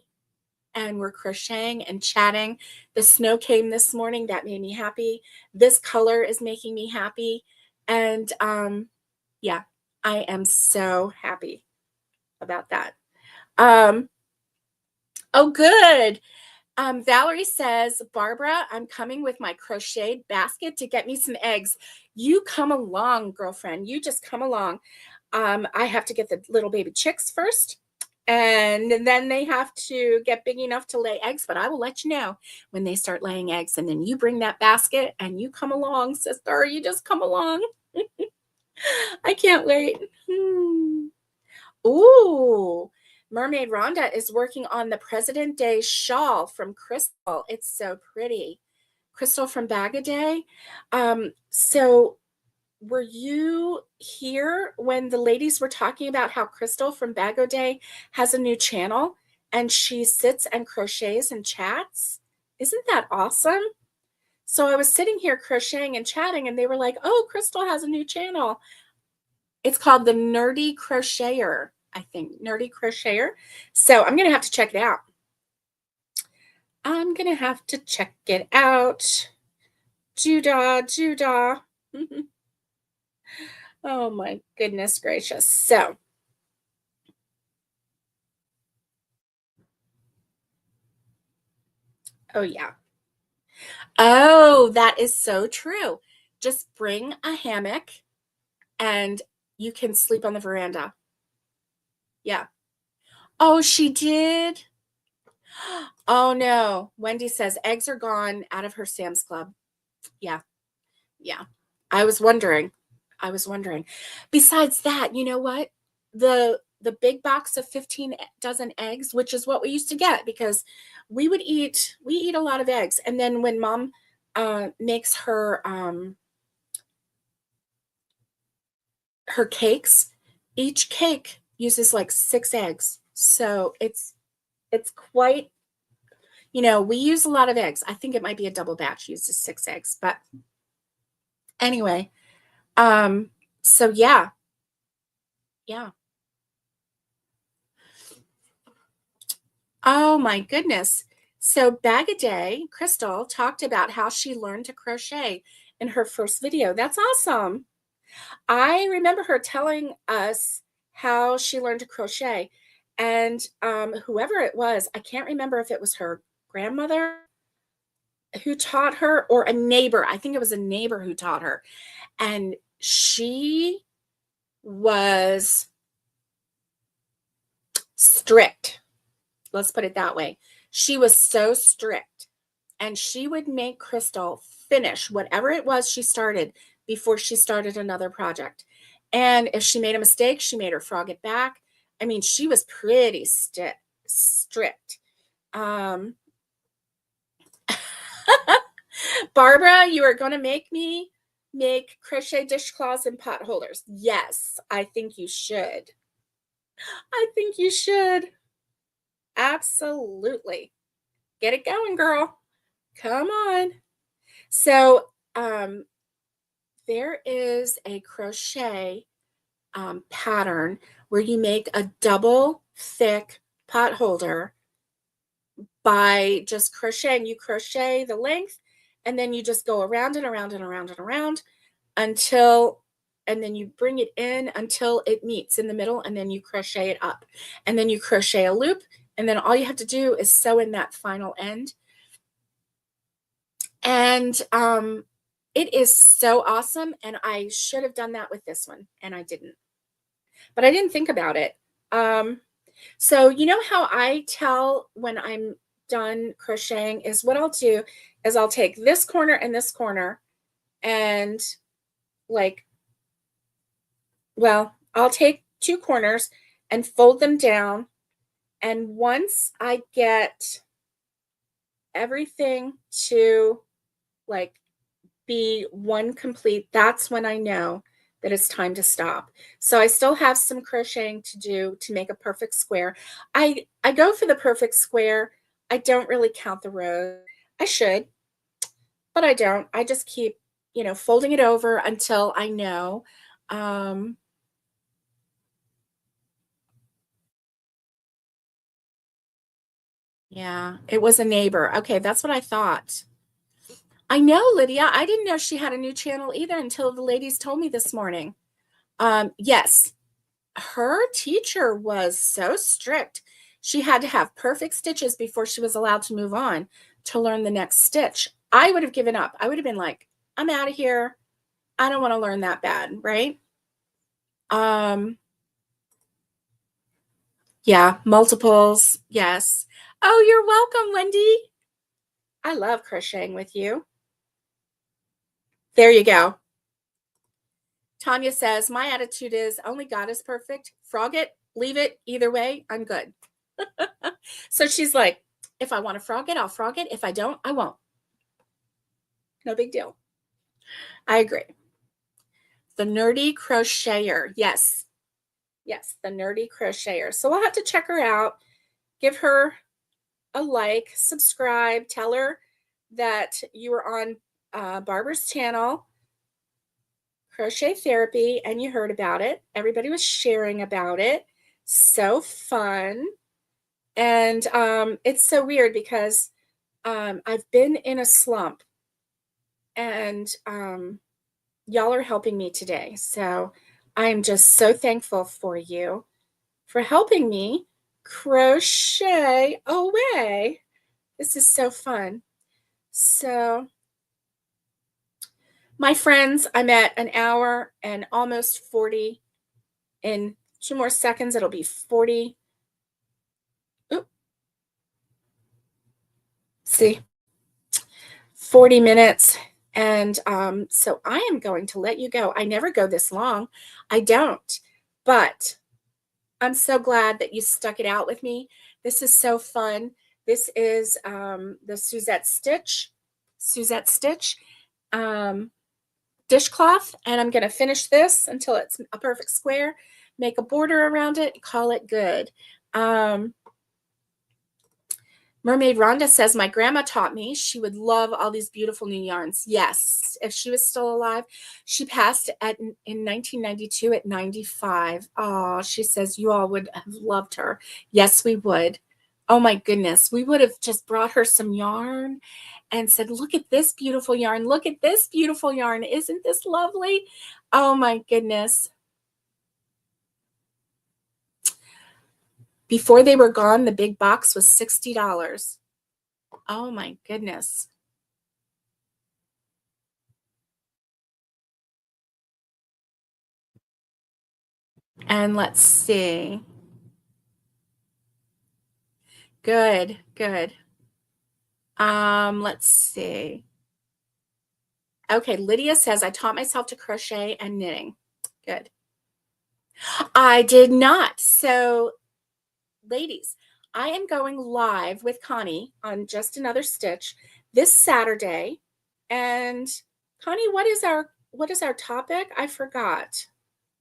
and we're crocheting and chatting, the snow came this morning. That made me happy. This color is making me happy. And yeah, I am so happy about that. Oh, good. Valerie says, Barbara, I'm coming with my crocheted basket to get me some eggs. You come along, girlfriend. You just come along. I have to get the little baby chicks first, and then they have to get big enough to lay eggs. But I will let you know when they start laying eggs. And then you bring that basket and you come along, sister. You just come along. I can't wait. Ooh. Mermaid Rhonda is working on the President Day shawl from Crystal. It's so pretty. Crystal from Bag a Day. So were you here when the ladies were talking about how Crystal from Bag o' Day has a new channel and she sits and crochets and chats? Isn't that awesome? So I was sitting here crocheting and chatting and they were like, oh, Crystal has a new channel. It's called the Nerdy Crocheter, I think. Nerdy Crocheter. So I'm going to have to check it out. I'm going to have to check it out. Judah. Oh my goodness gracious. So, oh yeah. Oh, that is so true. Just bring a hammock and you can sleep on the veranda. Yeah. Oh, she did. Oh no. Wendy says eggs are gone out of her Sam's Club. Yeah. Yeah. I was wondering. I was wondering. Besides that, you know what? The big box of 15 dozen eggs, which is what we used to get because we eat a lot of eggs. And then when mom makes her cakes, each cake uses like 6 eggs. So it's quite, we use a lot of eggs. I think it might be a double batch uses 6 eggs, but anyway, so yeah. Yeah. Oh my goodness. So Bag a Day, Crystal talked about how she learned to crochet in her first video. That's awesome. I remember her telling us how she learned to crochet. And whoever it was, I can't remember if it was her grandmother who taught her or a neighbor. I think it was a neighbor who taught her. And she was strict. Let's put it that way. She was so strict, and she would make Crystal finish whatever it was she started before she started another project. And if she made a mistake, she made her frog it back. I mean, she was pretty strict. Barbara, you are going to make me make crochet dishcloths and pot holders. Yes, I think you should. I think you should. Absolutely. Get it going, girl. Come on. So, there is a crochet pattern where you make a double thick pot holder by just crocheting. You crochet the length and then you just go around and around and around and around and then you bring it in until it meets in the middle, and then you crochet it up, and then you crochet a loop, and then all you have to do is sew in that final end. And it is so awesome, and I should have done that with this one, and I didn't. But I didn't think about it. So you know how I tell when I'm done crocheting is what I'll do is I'll take this corner and this corner and I'll take 2 corners and fold them down. And once I get everything to be one complete, that's when I know that it's time to stop. So I still have some crocheting to do to make a perfect square. I go for the perfect square. I don't really count the rows. I should, but I don't. I just keep, folding it over until I know. Yeah, it was a neighbor. Okay, that's what I thought. I know, Lydia. I didn't know she had a new channel either until the ladies told me this morning. Yes, her teacher was so strict. She had to have perfect stitches before she was allowed to move on to learn the next stitch. I would have given up. I would have been like, I'm out of here. I don't want to learn that bad, right? Yeah, multiples. Yes. Oh, you're welcome, Wendy. I love crocheting with you. There you go. Tanya says, my attitude is only God is perfect. Frog it, leave it. Either way, I'm good. So she's like, if I want to frog it, I'll frog it. If I don't, I won't. No big deal. I agree. The Nerdy Crocheter. Yes. Yes, the Nerdy Crocheter. So we'll have to check her out. Give her a like, subscribe, tell her that you were on Barbara's channel, Crochet Therapy, and you heard about it. Everybody was sharing about it. So fun. And it's so weird because I've been in a slump, and y'all are helping me today. So I'm just so thankful for you for helping me crochet away. This is so fun. So, my friends, I'm at an hour and almost 40. In 2 more seconds, it'll be 40. Oop. See, 40 minutes. And so I am going to let you go. I never go this long. I don't. But I'm so glad that you stuck it out with me. This is so fun. This is the Suzette Stitch dishcloth, and I'm going to finish this until it's a perfect square, make a border around it, call it good. Mermaid Rhonda says, my grandma taught me. She would love all these beautiful new yarns. Yes, if she was still alive. She passed in 1992 at 95. Oh, she says you all would have loved her. Yes, we would. Oh my goodness. We would have just brought her some yarn and said, look at this beautiful yarn. Look at this beautiful yarn. Isn't this lovely? Oh my goodness. Before they were gone, the big box was $60. Oh my goodness. And let's see. Good, good. Let's see. Okay, Lydia says, I taught myself to crochet and knitting. Good. I did not. So, ladies, I am going live with Connie on Just Another Stitch this Saturday. And Connie, what is our topic? I forgot.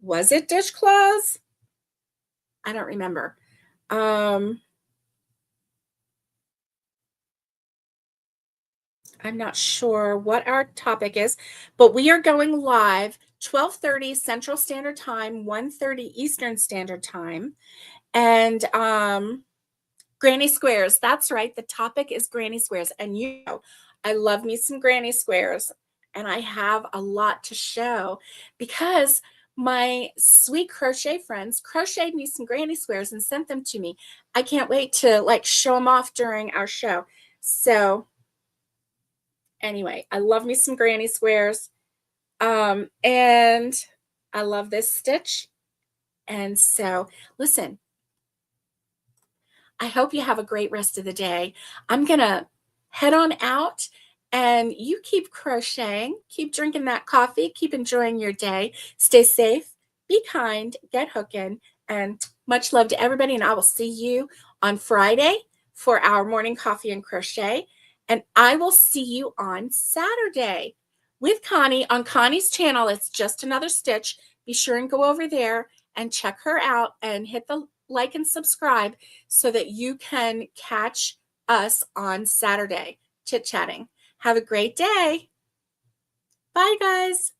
Was it dishcloths? I don't remember. I'm not sure what our topic is, but we are going live 12:30 Central Standard Time, 1:30 Eastern Standard Time. And Granny Squares. That's right. The topic is Granny Squares. And you know, I love me some Granny Squares. And I have a lot to show because my sweet crochet friends crocheted me some Granny Squares and sent them to me. I can't wait to show them off during our show. So anyway, I love me some Granny Squares. And I love this stitch. And so, listen, I hope you have a great rest of the day. I'm going to head on out and you keep crocheting, keep drinking that coffee, keep enjoying your day. Stay safe, be kind, get hooking, and much love to everybody. And I will see you on Friday for our morning coffee and crochet. And I will see you on Saturday with Connie on Connie's channel. It's Just Another Stitch. Be sure and go over there and check her out and hit the like and subscribe so that you can catch us on Saturday chit-chatting. Have a great day. Bye, guys.